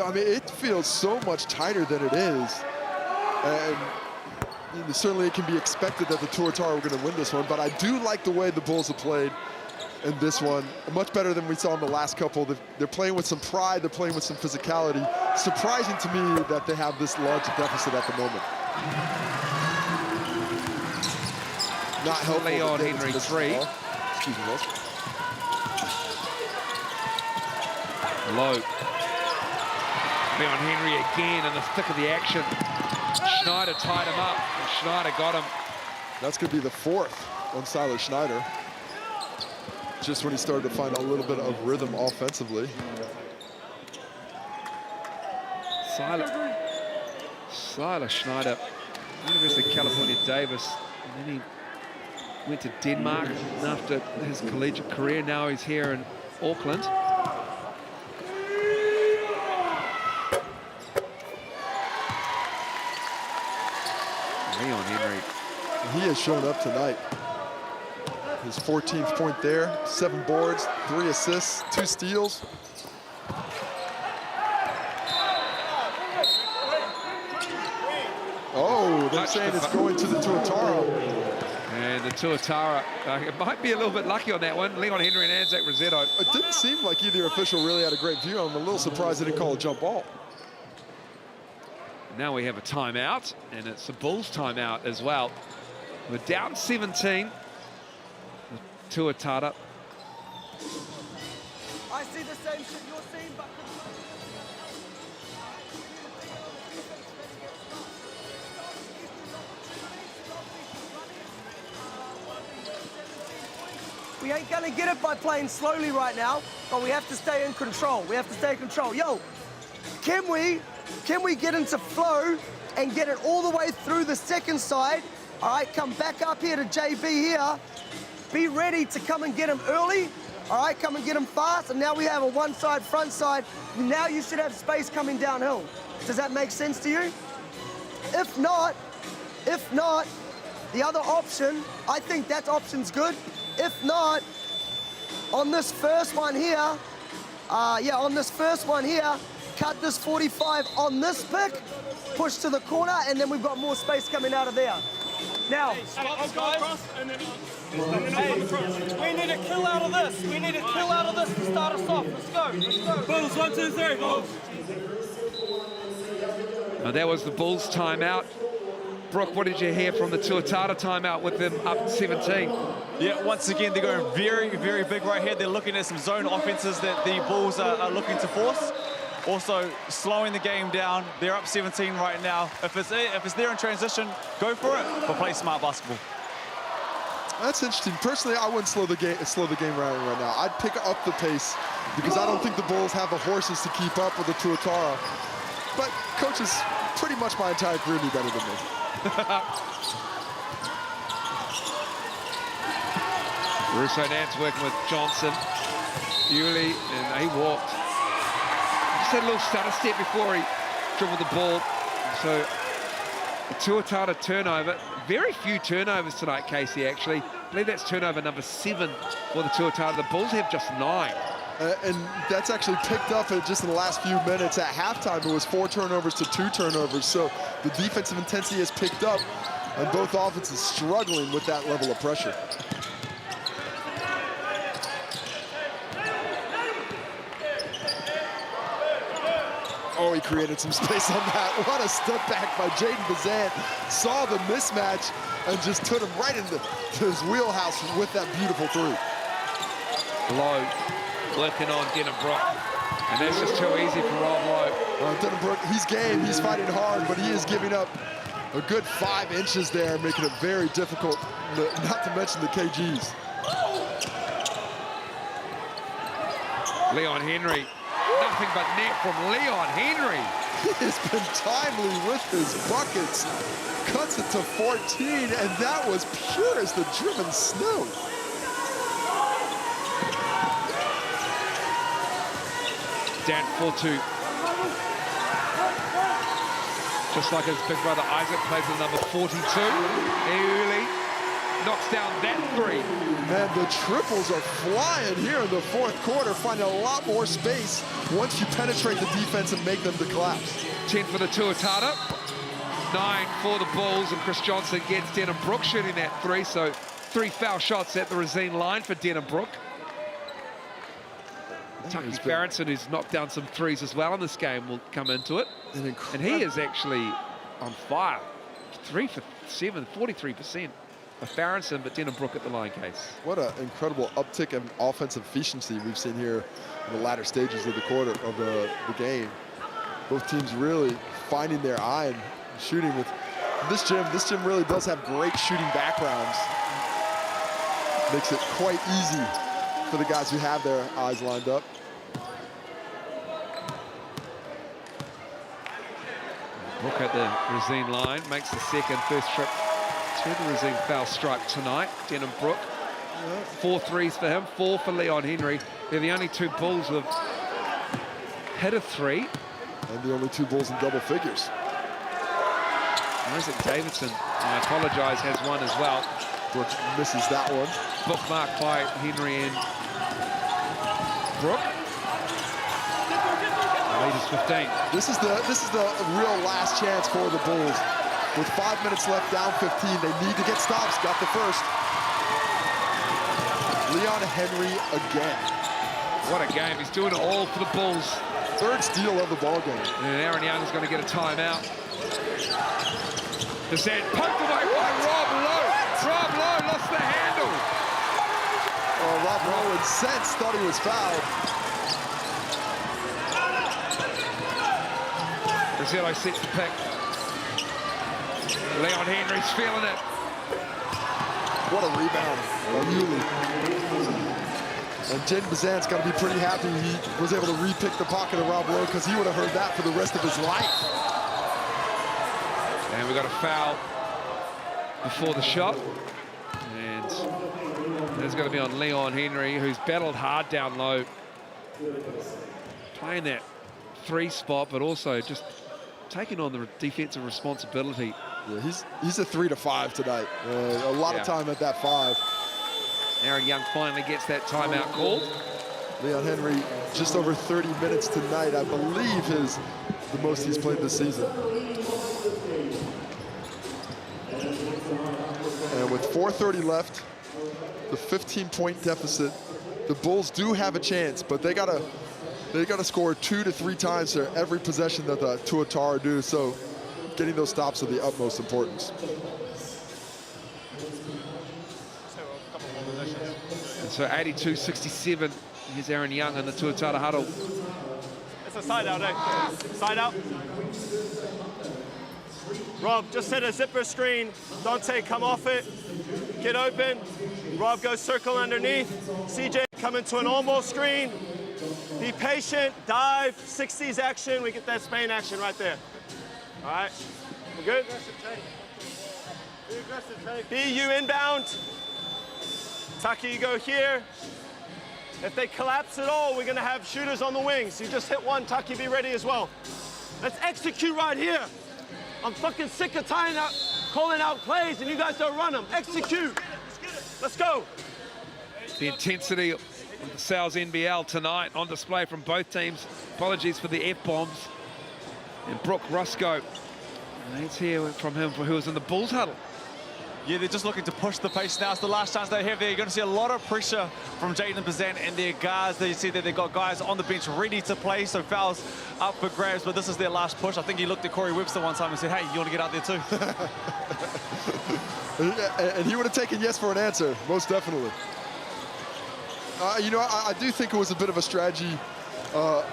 I mean, it feels so much tighter than it is. And certainly it can be expected that the Tuatara were going to win this one, but I do like the way the Bulls have played in this one. Much better than we saw in the last couple. They're playing with some pride, they're playing with some physicality. Surprising to me that they have this large deficit at the moment. Not helpful. Leon Henry 3. Excuse me, Les. Low. Leon Henry again in the thick of the action. Schneider tied him up, and Schneider got him. That's going to be the 4th on Silas Schneider. Just when he started to find a little bit of rhythm offensively. Silas Schneider, University of California, Davis, and then he went to Denmark after his collegiate career. Now he's here in Auckland. has shown up tonight. His 14th point there, 7 boards, 3 assists, 2 steals. Oh, they're saying it's going to the Tuatara. And the Tuatara, it might be a little bit lucky on that one. Leon Henry and Anzac Rosetto. It didn't seem like either official really had a great view. I'm a little surprised they didn't call a jump ball. Now we have a timeout, and it's the Bulls timeout as well. We're down 17. The Tuatara. I see the same shit you're seeing, but... We ain't gonna get it by playing slowly right now, but we have to stay in control. We have to stay in control. Yo, can we get into flow and get it all the way through the second side? All right, come back up here to JB here. Be ready to come and get him early. All right, come and get him fast. And now we have a one side, front side. Now you should have space coming downhill. Does that make sense to you? If not, the other option, I think that option's good. If not, on this first one here, cut this 45 on this pick, push to the corner, and then we've got more space coming out of there. Now, I'll go across and then we need to kill out of this. We need to kill out of this to start us off. Let's go. Let's go. Bulls, 1, 2, 3. Bulls. Now that was the Bulls timeout. Brooke, what did you hear from the Tuatara timeout with them up 17? Yeah, once again, they're going very, very big right here. They're looking at some zone offenses that the Bulls are looking to force. Also, slowing the game down. They're up 17 right now. If it's there in transition, go for it, but play smart basketball. That's interesting. Personally, I wouldn't slow the game down right now. I'd pick up the pace because I don't think the Bulls have the horses to keep up with the Tuatara. But coaches, pretty much my entire career, knew better than me. Russo Nance working with Johnson. Yuli, and he walked. Just had a little stutter step before he dribbled the ball. So a Tuatara turnover. Very few turnovers tonight, Casey, actually. I believe that's turnover number 7 for the Tuatara. The Bulls have just 9. And that's actually picked up just in the last few minutes. At halftime, it was 4 turnovers to 2 turnovers. So the defensive intensity has picked up, and both offenses struggling with that level of pressure. Oh, he created some space on that. What a step back by Jaden Bazan. Saw the mismatch and just took him right into his wheelhouse with that beautiful 3. Lowe working on Denham-Brook. And that's just too easy for Rob Lowe. Denham-Brook, he's game, he's fighting hard, but he is giving up a good 5 inches there, making it very difficult, not to mention the KGs. Leon Henry. Nothing but net from Leon Henry. He has been timely with his buckets. Cuts it to 14, and that was pure as the driven snow. Dan 4-2. Just like his big brother Isaac plays with number 42. Euli knocks down that 3. Man, the triples are flying here in the 4th quarter, finding a lot more space once you penetrate the defense and make them to collapse. 10 for the Tuatara, 9 for the Bulls, and Chris Johnson gets Denham-Brook shooting that 3, so 3 foul shots at the Rosine line for Denham-Brook. Tucky Farrington, who's knocked down some 3s as well in this game, will come into it. And he is actually on fire. 3 for 7, 43%. Farrington, but Denham-Brook at the line, Case. What an incredible uptick in offensive efficiency we've seen here in the latter stages of the quarter of the game. Both teams really finding their eye and shooting with this gym. This gym really does have great shooting backgrounds. Makes it quite easy for the guys who have their eyes lined up. Brook at the Rosine line, makes the first trip to the Rosine foul stripe tonight. Denham-Brook, 4 3s for him, 4 for Leon Henry. They're the only 2 Bulls who have hit a 3. And the only 2 Bulls in double figures. Isaac Davidson, I apologise, has one as well. Brooke misses that one. Bookmarked by Henry and Brooke. Lead is 15. This is the real last chance for the Bulls. With 5 minutes left, down 15, they need to get stops. Got the first. Leon Henry again. What a game. He's doing it all for the Bulls. Third steal of the ball game. And Aaron Young is going to get a timeout. Descent poked away by Rob Lowe. Rob Lowe lost the handle. Oh, Rob Lowe incensed, thought he was fouled. Brazillo sets the pick. Leon Henry's feeling it. What a rebound by Yuli. And Jaden Bazan's got to be pretty happy he was able to re-pick the pocket of Rob Lowe, because he would have heard that for the rest of his life. And we got a foul before the shot. And there's going to be on Leon Henry, who's battled hard down low. Playing that 3 spot, but also just taking on the defensive responsibility. Yeah, he's a 3 to 5 tonight. A lot of time at that 5. Aaron Young finally gets that timeout called. Leon Henry, just over 30 minutes tonight, I believe is the most he's played this season. And with 4:30 left, the 15-point deficit, the Bulls do have a chance, but they gotta score 2 to 3 times for every possession that the Tuatara do. So getting those stops are the utmost importance. And so 82-67, here's Aaron Young in the Tuatara huddle. It's a side out, eh? Side out. Rob, just set a zipper screen. Dante, come off it. Get open. Rob, go circle underneath. CJ, come into an almost screen. Be patient, dive, 60s action. We get that Spain action right there. All right, we're good? Be you inbound. Taki, you go here. If they collapse at all, we're gonna have shooters on the wings. You just hit one, Taki, be ready as well. Let's execute right here. I'm fucking sick of calling out plays and you guys don't run them. Execute. Let's go. The intensity of the Sal's NBL tonight on display from both teams. Apologies for the F-bombs. And Brooke Roscoe. Let's hear from him who was in the Bulls huddle. Yeah, they're just looking to push the pace now. It's the last chance they have there. You're going to see a lot of pressure from Jaden Bazan and their guards. There you see that they've got guys on the bench ready to play, so fouls up for grabs, but this is their last push. I think he looked at Corey Webster one time and said, hey, you want to get out there too? And he would have taken yes for an answer, most definitely. You know, I do think it was a bit of a strategy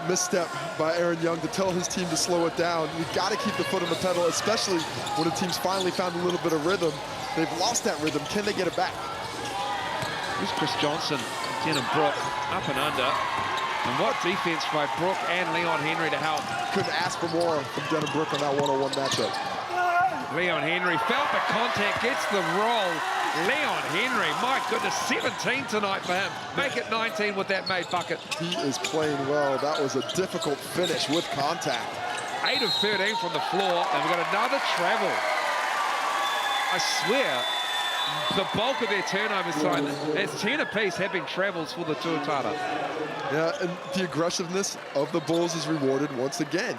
misstep by Aaron Young to tell his team to slow it down. You've got to keep the foot on the pedal, especially when the team's finally found a little bit of rhythm. They've lost that rhythm. Can they get it back? Here's Chris Johnson, Jen and Brooke, up and under. And what defense by Brooke and Leon Henry to help. Couldn't ask for more from Denham Brooke on that one-on-one matchup. Leon Henry felt the contact, gets the roll. Leon Henry, my goodness, 17 tonight for him. Make it 19 with that made bucket. He is playing well. That was a difficult finish with contact. 8 of 13 from the floor, and we've got another travel. I swear, the bulk of their turnovers tonight, as 10 apiece, have been travels for the Tuatara. Yeah, and the aggressiveness of the Bulls is rewarded once again.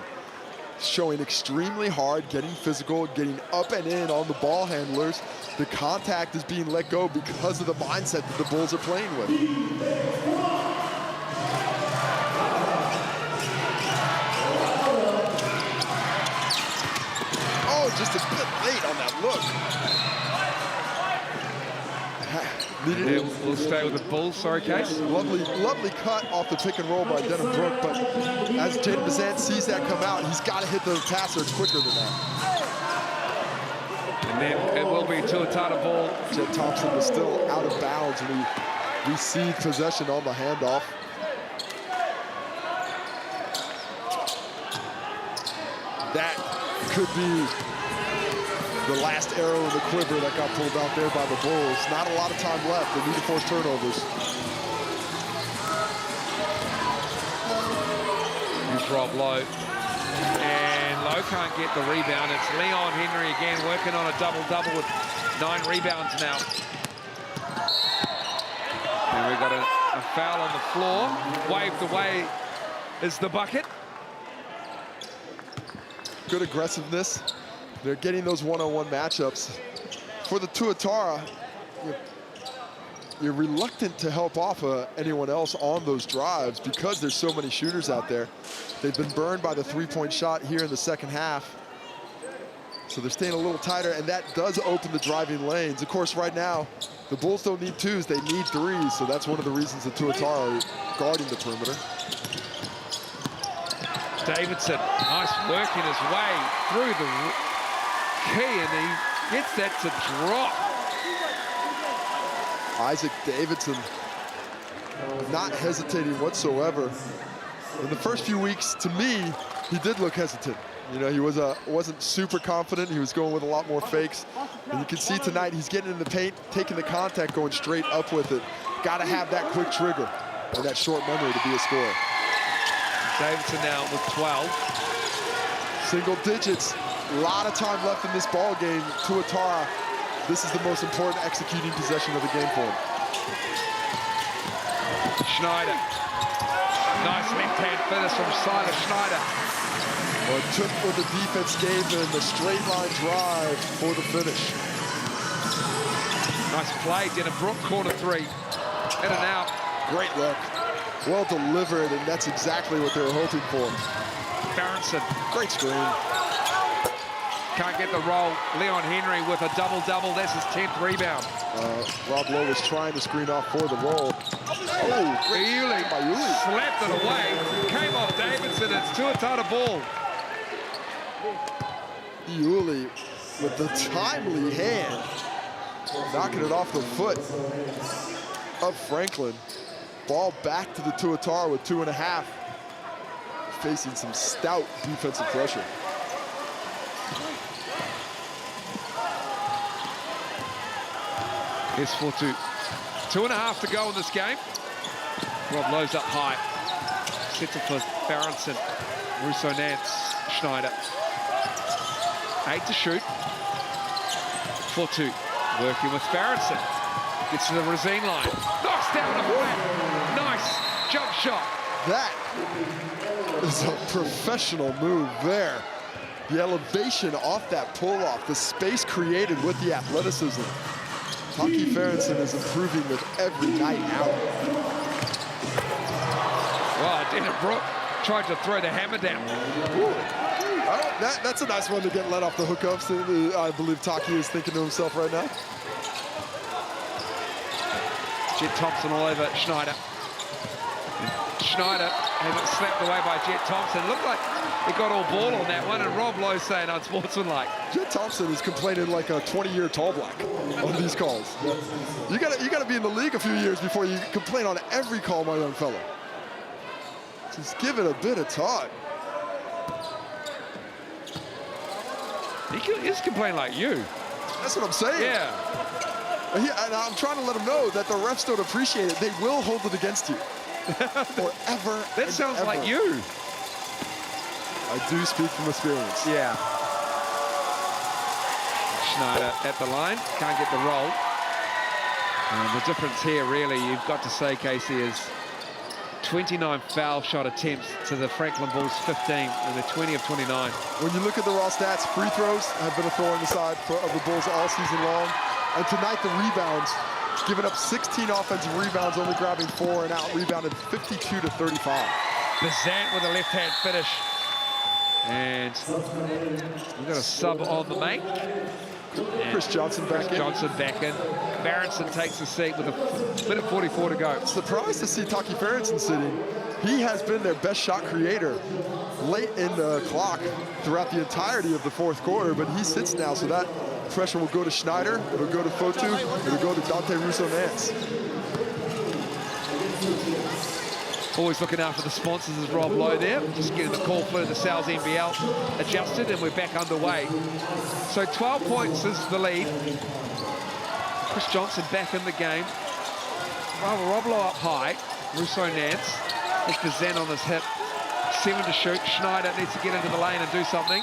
Showing extremely hard, getting physical, getting up and in on the ball handlers. The contact is being let go because of the mindset that the Bulls are playing with. Oh, just a bit late on that look. We'll stay with the Bulls, sorry, Case. Lovely cut off the pick and roll by Denham Brooke, but as Jaden Bazan sees that come out, he's got to hit the passer quicker than that. And then it will be Tuatara ball. Jet Thompson was still out of bounds when we received possession on the handoff. That could be the last arrow in the quiver that got pulled out there by the Bulls. Not a lot of time left. They need to force turnovers. Here's Rob Lowe. And Low can't get the rebound. It's Leon Henry again working on a double-double with 9 rebounds now. And we've got a foul on the floor. Waved away is the bucket. Good aggressiveness. They're getting those one-on-one matchups. For the Tuatara, you're reluctant to help off anyone else on those drives because there's so many shooters out there. They've been burned by the three-point shot here in the second half. So they're staying a little tighter, and that does open the driving lanes. Of course, right now, the Bulls don't need 2s, they need 3s. So that's one of the reasons the Tuatara are guarding the perimeter. Davidson, nice working his way through the key, and he gets that to drop. Isaac Davidson not hesitating whatsoever. In the first few weeks, to me, he did look hesitant. You know, he wasn't super confident. He was going with a lot more fakes. And you can see tonight he's getting in the paint, taking the contact, going straight up with it. Got to have that quick trigger and that short memory to be a scorer. Davidson now with 12. Single digits. A lot of time left in this ball game. Tuatara, this is the most important executing possession of the game for him. Schneider. Nice left-hand finish from Silas Schneider. Well, it took what the defense gave him, the straight line drive for the finish. Nice play, Dennis Brook, corner 3. In and out. Great look. Well delivered, and that's exactly what they were hoping for. Berenson. Great screen. Can't get the roll. Leon Henry with a double-double. That's his 10th rebound. Rob Lowe was trying to screen off for the roll. Oh, great Uli by Uli. slapped it away. Came off Davidson. It's Tuatara ball. Uli with the timely hand, knocking it off the foot of Franklin. Ball back to the Tuatara with 2.5. Facing some stout defensive pressure. Here's 4-2. 2.5 to go in this game. Rob Lowe's up high. Sets it for Berenson. Russo Nance. Schneider. 8 to shoot. 4-2. Working with Berenson. Gets to the Rosine line. Knocks down the flat. Nice jump shot. That is a professional move there. The elevation off that pull-off, the space created with the athleticism. Taki Ferenson is improving with every night out. Wow, Dennis Brook tried to throw the hammer down. That's a nice one to get let off the hookups. I believe Taki is thinking to himself right now. Jet Thompson all over Schneider. Schneider has it slapped away by Jet Thompson. Looked like he got all ball on that one, and Rob Lowe saying unsportsmanlike. Jet Thompson is complaining like a 20-year tall black on these calls. You gotta be in the league a few years before you complain on every call, my young fella. Just give it a bit of time. He's complaining like you. That's what I'm saying. Yeah. And I'm trying to let him know that the refs don't appreciate it. They will hold it against you. Forever. That sounds ever. like you. I do speak from experience. Yeah. Schneider at the line, can't get the roll. And the difference here, really, you've got to say, Casey, is 29 foul shot attempts to the Franklin Bulls 15, and they're 20 of 29. When you look at the raw stats, free throws have been a thorn in the side of the Bulls all season long. And tonight, the rebounds, giving up 16 offensive rebounds, only grabbing 4 and out rebounded 52 to 35. Bazant with a left-hand finish. And we've got a sub on the make. Chris Johnson back in. Johnson back in. Berenson takes a seat with a minute 44 to go. Surprised to see Taki Ferenson sitting. He has been their best shot creator late in the clock throughout the entirety of the fourth quarter, but he sits now, so that pressure will go to Schneider, it'll go to Fotu, it'll go to Dante Russo-Nance. Always looking after the sponsors is Rob Lowe there. Just getting the call for the NZNBL adjusted, and we're back underway. So 12 points is the lead. Chris Johnson back in the game. Rob Lowe up high. Russo Nance. There's Bazan on his hip. 7 to shoot. Schneider needs to get into the lane and do something.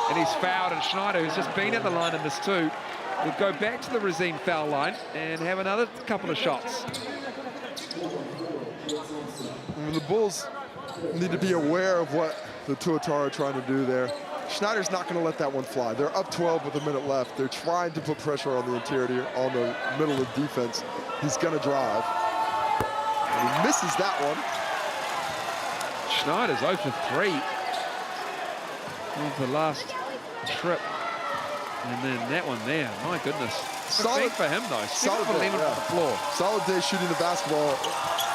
And he's fouled, and Schneider, who's just been at the line in this too, will go back to the Resine foul line and have another couple of shots. The Bulls need to be aware of what the Tuatara are trying to do there. Schneider's not going to let that one fly. They're up 12 with a minute left. They're trying to put pressure on the interior, on the middle of defense. He's going to drive. And he misses that one. Schneider's 0 for 3 of the last trip. And then that one there, my goodness. Solid for him though. Solid day, on the floor. Solid day shooting the basketball.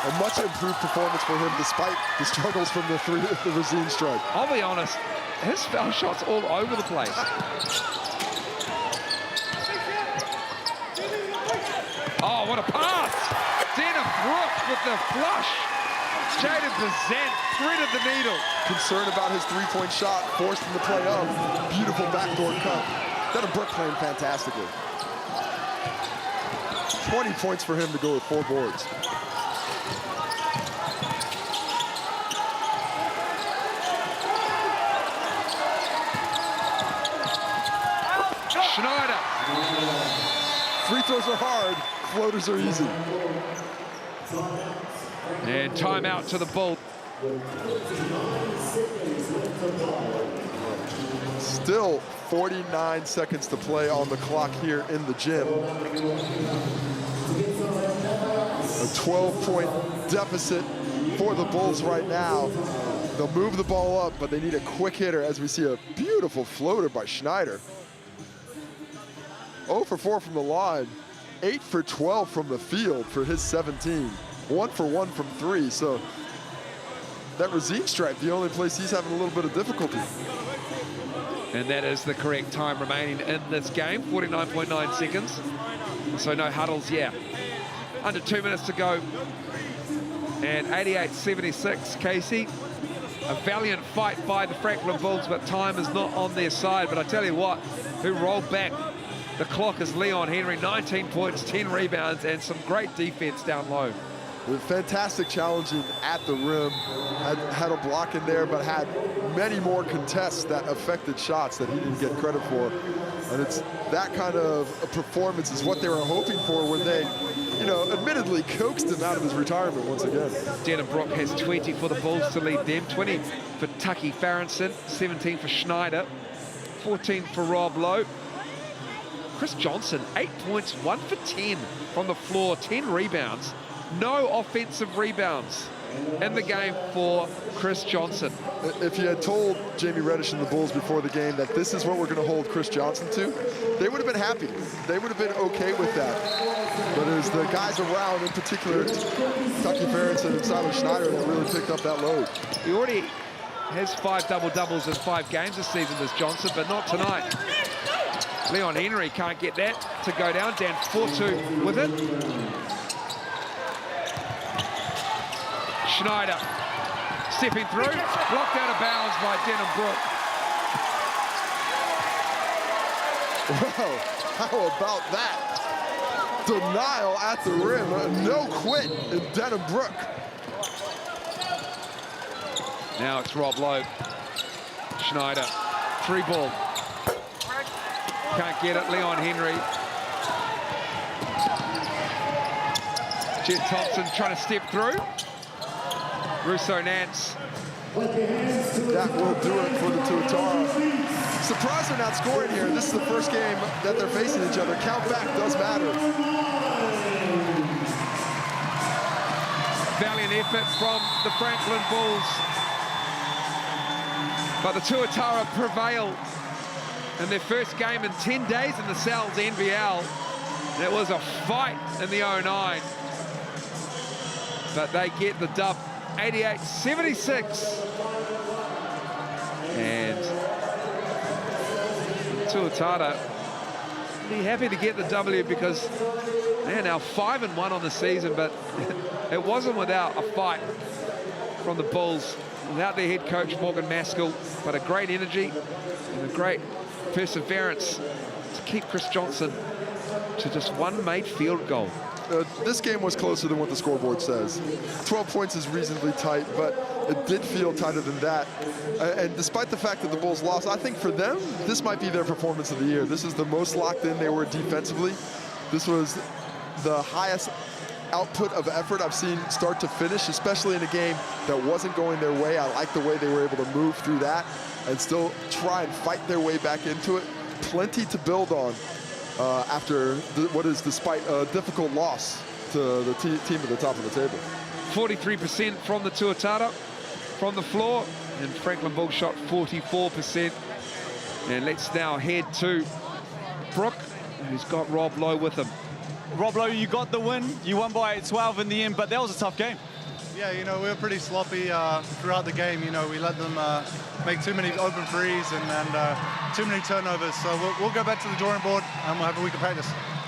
A much improved performance for him despite the struggles from the Resine strike. I'll be honest, his foul shots all over the place. Oh, what a pass! Denham Brooke with the flush. Jaden Bazant threaded the needle. Concerned about his three-point shot, forced him to play up. Beautiful backdoor cut. Denham Brooke playing fantastically. 20 points for him to go with 4 boards. Schneider. Free throws are hard, floaters are easy. And timeout to the Bulls. Still 49 seconds to play on the clock here in the gym. A 12-point deficit for the Bulls right now. They'll move the ball up, but they need a quick hitter as we see a beautiful floater by Schneider. 0 for 4 from the line, 8 for 12 from the field for his 17. 1 for 1 from 3, so that Resine stripe, the only place he's having a little bit of difficulty. And that is the correct time remaining in this game, 49.9 seconds. So no huddles, yeah. Under 2 minutes to go. And 88-76, Casey. A valiant fight by the Franklin Bulls, but time is not on their side. But I tell you what, who rolled back the clock is Leon Henry, 19 points, 10 rebounds, and some great defense down low. Fantastic challenging at the rim. Had a block in there, but had many more contests that affected shots that he didn't get credit for. And it's that kind of a performance is what they were hoping for when they, you know, admittedly coaxed him out of his retirement once again. Denham Brooke has 20 for the Bulls to lead them, 20 for Tucky Farronson, 17 for Schneider, 14 for Rob Lowe. Chris Johnson, 8 points, 1 for 10 from the floor, 10 rebounds. No offensive rebounds in the game for Chris Johnson. If you had told Jamie Reddish and the Bulls before the game that this is what we're going to hold Chris Johnson to, they would have been happy. They would have been okay with that. But it was the guys around, in particular, Tucky Farronson and Simon Schneider, that really picked up that load. He already has 5 double-doubles in 5 games this season, this Johnson, but not tonight. Leon Henry can't get that to go down. Down 4-2 with it. Schneider stepping through, blocked out of bounds by Denham Brooke. Wow, how about that? Denial at the rim, no quit in Denham Brooke. Now it's Rob Lowe. Schneider, 3 ball. Can't get it, Leon Henry. Jed Thompson trying to step through. Russo Nance. That will do it for the Tuatara. Surprised they're not scoring here. This is the first game that they're facing each other. Count back does matter. Valiant effort from the Franklin Bulls. But the Tuatara prevail in their first game in 10 days in the Sal's NBL. That was a fight in the 09. But they get the dub, 88-76. And Tuatara be happy to get the W because they're now 5-1 on the season, but it wasn't without a fight from the Bulls, without their head coach, Morgan Maskell, but a great energy and a great perseverance to keep Chris Johnson to just 1 made field goal. this game was closer than what the scoreboard says. 12 points is reasonably tight, but it did feel tighter than that. And despite the fact that the Bulls lost, I think for them, this might be their performance of the year. This is the most locked in they were defensively. This was the highest output of effort I've seen start to finish, especially in a game that wasn't going their way. I like the way they were able to move through that and still try and fight their way back into it. Plenty to build on after what is, despite a difficult loss to the team at the top of the table. 43% from the Tuatara from the floor, and Franklin Bull shot 44%. And let's now head to Brooke, who's got Rob Lowe with him. Rob Lowe, you got the win. You won by 12 in the end, but that was a tough game. Yeah, you know, we were pretty sloppy throughout the game. You know, we let them make too many open threes and too many turnovers. So we'll go back to the drawing board and we'll have a week of practice.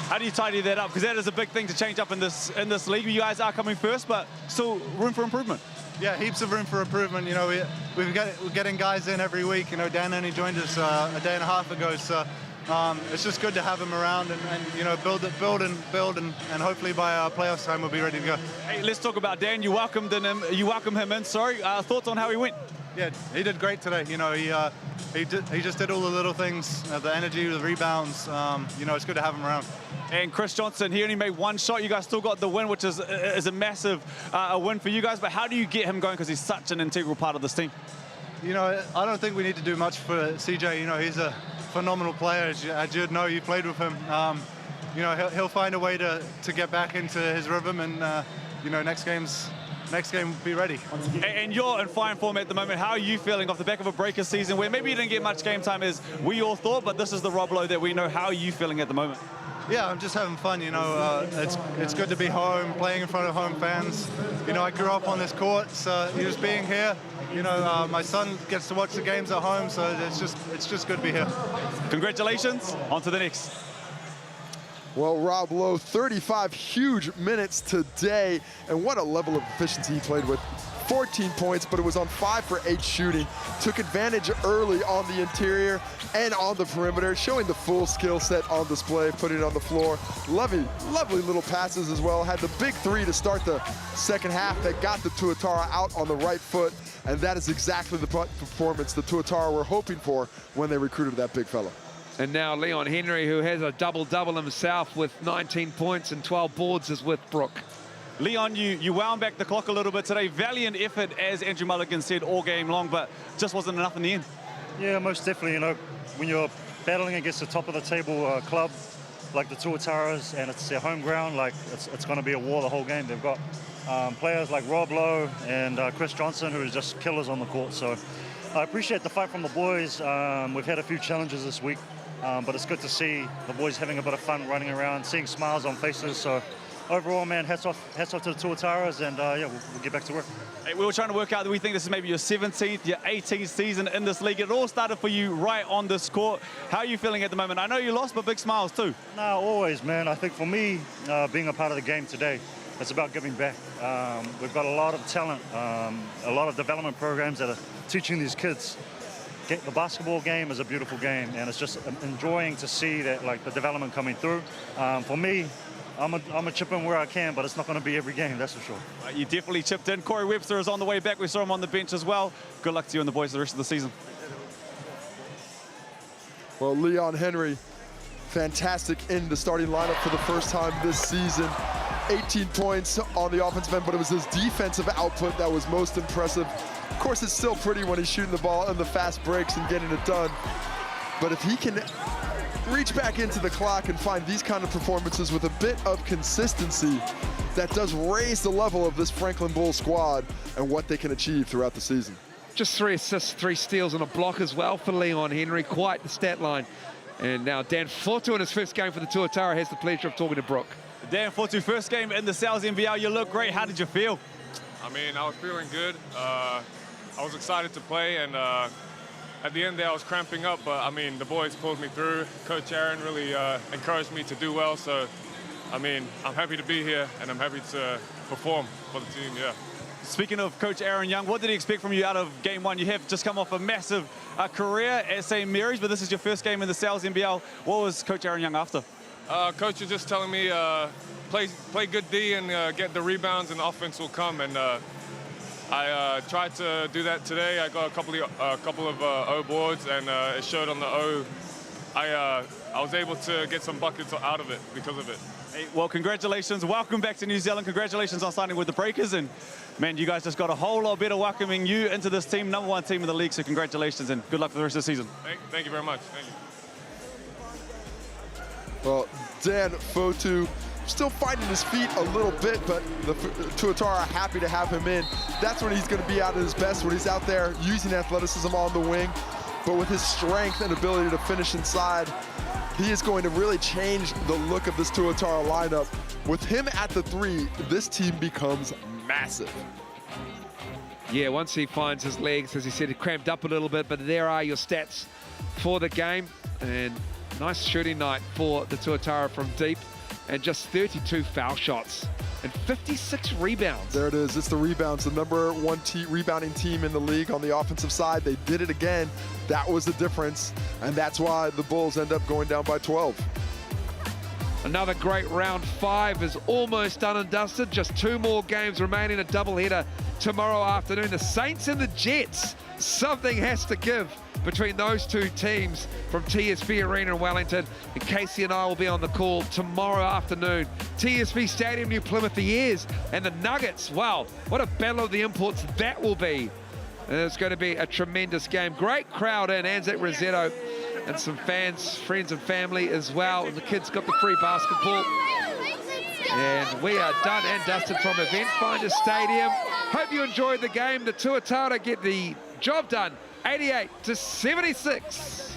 How do you tidy that up? Because that is a big thing to change up in this league. You guys are coming first, but still room for improvement. Yeah, heaps of room for improvement. You know, we're getting guys in every week. You know, Dan only joined us a day and a half ago, so it's just good to have him around and you know, build and hopefully by playoffs time we'll be ready to go. Hey, let's talk about Dan. You welcomed him in. Sorry, thoughts on how he went? Yeah, he did great today. You know, he just did all the little things, the energy, the rebounds. You know, it's good to have him around. And Chris Johnson, he only made one shot. You guys still got the win, which is a massive win for you guys. But how do you get him going? Because he's such an integral part of this team. You know, I don't think we need to do much for CJ. You know, he's a phenomenal player. As you'd know, you played with him. You know, he'll find a way to get back into his rhythm, and you know, next game, be ready. And you're in fine form at the moment. How are you feeling off the back of a breaker season where maybe you didn't get much game time as we all thought, but this is the Rob Lowe that we know. How are you feeling at the moment? Yeah, I'm just having fun. You know, it's good to be home, playing in front of home fans. You know, I grew up on this court, so just being here. You know, my son gets to watch the games at home, so it's just good to be here. Congratulations. On to the next. Well, Rob Lowe, 35 huge minutes today, and what a level of efficiency he played with. 14 points, but it was on 5 for 8 shooting. Took advantage early on the interior and on the perimeter, showing the full skill set on display, putting it on the floor. Lovely little passes as well. Had the big three to start the second half that got the Tuatara out on the right foot, and that is exactly the performance the Tuatara were hoping for when they recruited that big fella. And now Leon Henry, who has a double-double himself with 19 points and 12 boards, is with Brooke. Leon, you wound back the clock a little bit today. Valiant effort, as Andrew Mulligan said, all game long, but just wasn't enough in the end. Yeah, most definitely. You know, when you're battling against the top of the table club like the Tuataras, and it's their home ground, like it's going to be a war the whole game. They've got players like Rob Lowe and Chris Johnson, who are just killers on the court. So I appreciate the fight from the boys. We've had a few challenges this week, but it's good to see the boys having a bit of fun running around, seeing smiles on faces. So overall, man, hats off to the Tuataras, and yeah, we'll get back to work. Hey, we were trying to work out that we think this is maybe your 17th, your 18th season in this league. It all started for you right on this court. How are you feeling at the moment? I know you lost, but big smiles too. No, always, man. I think for me, being a part of the game today, it's about giving back. We've got a lot of talent, a lot of development programs that are teaching these kids. The basketball game is a beautiful game, and it's just enjoying to see that, like, the development coming through. For me, I'm a chip in where I can, but it's not going to be every game, that's for sure. You definitely chipped in. Corey Webster is on the way back. We saw him on the bench as well. Good luck to you and the boys the rest of the season. Well, Leon Henry, fantastic in the starting lineup for the first time this season. 18 points on the offensive end, but it was his defensive output that was most impressive. Of course, it's still pretty when he's shooting the ball in the fast breaks and getting it done. But if he can reach back into the clock and find these kind of performances with a bit of consistency, that does raise the level of this Franklin Bull squad and what they can achieve throughout the season. Just 3 assists, 3 steals, and a block as well for Leon Henry. Quite the stat line. And now Dan Fortu in his first game for the Tuatara has the pleasure of talking to Brooke. Dan Fortu, first game in the NZNBL. You look great. How did you feel? I mean, I was feeling good. I was excited to play, and at the end there I was cramping up, but I mean, the boys pulled me through. Coach Aaron really encouraged me to do well, so I mean, I'm happy to be here, and I'm happy to perform for the team, yeah. Speaking of Coach Aaron Young, what did he expect from you out of game one? You have just come off a massive career at St. Mary's, but this is your first game in the NZNBL. What was Coach Aaron Young after? Coach is just telling me play good D and get the rebounds, and the offense will come. And I tried to do that today. I got a couple of O boards, and it showed on the O. I was able to get some buckets out of it because of it. Hey, well, congratulations. Welcome back to New Zealand. Congratulations on signing with the Breakers. And, man, you guys just got a whole lot better welcoming you into this team, #1 team in the league. So congratulations and good luck for the rest of the season. Thank you very much. Thank you. Well, Dan Fotu still finding his feet a little bit, but the Tuatara are happy to have him in. That's when he's going to be out at his best, when he's out there using athleticism on the wing. But with his strength and ability to finish inside, he is going to really change the look of this Tuatara lineup. With him at the 3, this team becomes massive. Yeah, once he finds his legs, as he said, he cramped up a little bit, but there are your stats for the game. And nice shooting night for the Tuatara from deep, and just 32 foul shots and 56 rebounds. There it is. It's the rebounds, the #1 rebounding team in the league on the offensive side. They did it again. That was the difference, and that's why the Bulls end up going down by 12. Another great round 5 is almost done and dusted. Just 2 more games remaining, a doubleheader tomorrow afternoon. The Saints and the Jets. Something has to give between those 2 teams from TSB Arena in Wellington. And Casey and I will be on the call tomorrow afternoon. TSB Stadium, New Plymouth, the Airs and the Nuggets. Wow, what a battle of the imports that will be. And it's going to be a tremendous game. Great crowd in Anzac Rosetto, and some fans, friends and family as well. And the kids got the free basketball. And we are done and dusted from Eventfinda Stadium. Hope you enjoyed the game. The Tuatara get the job done, 88-76.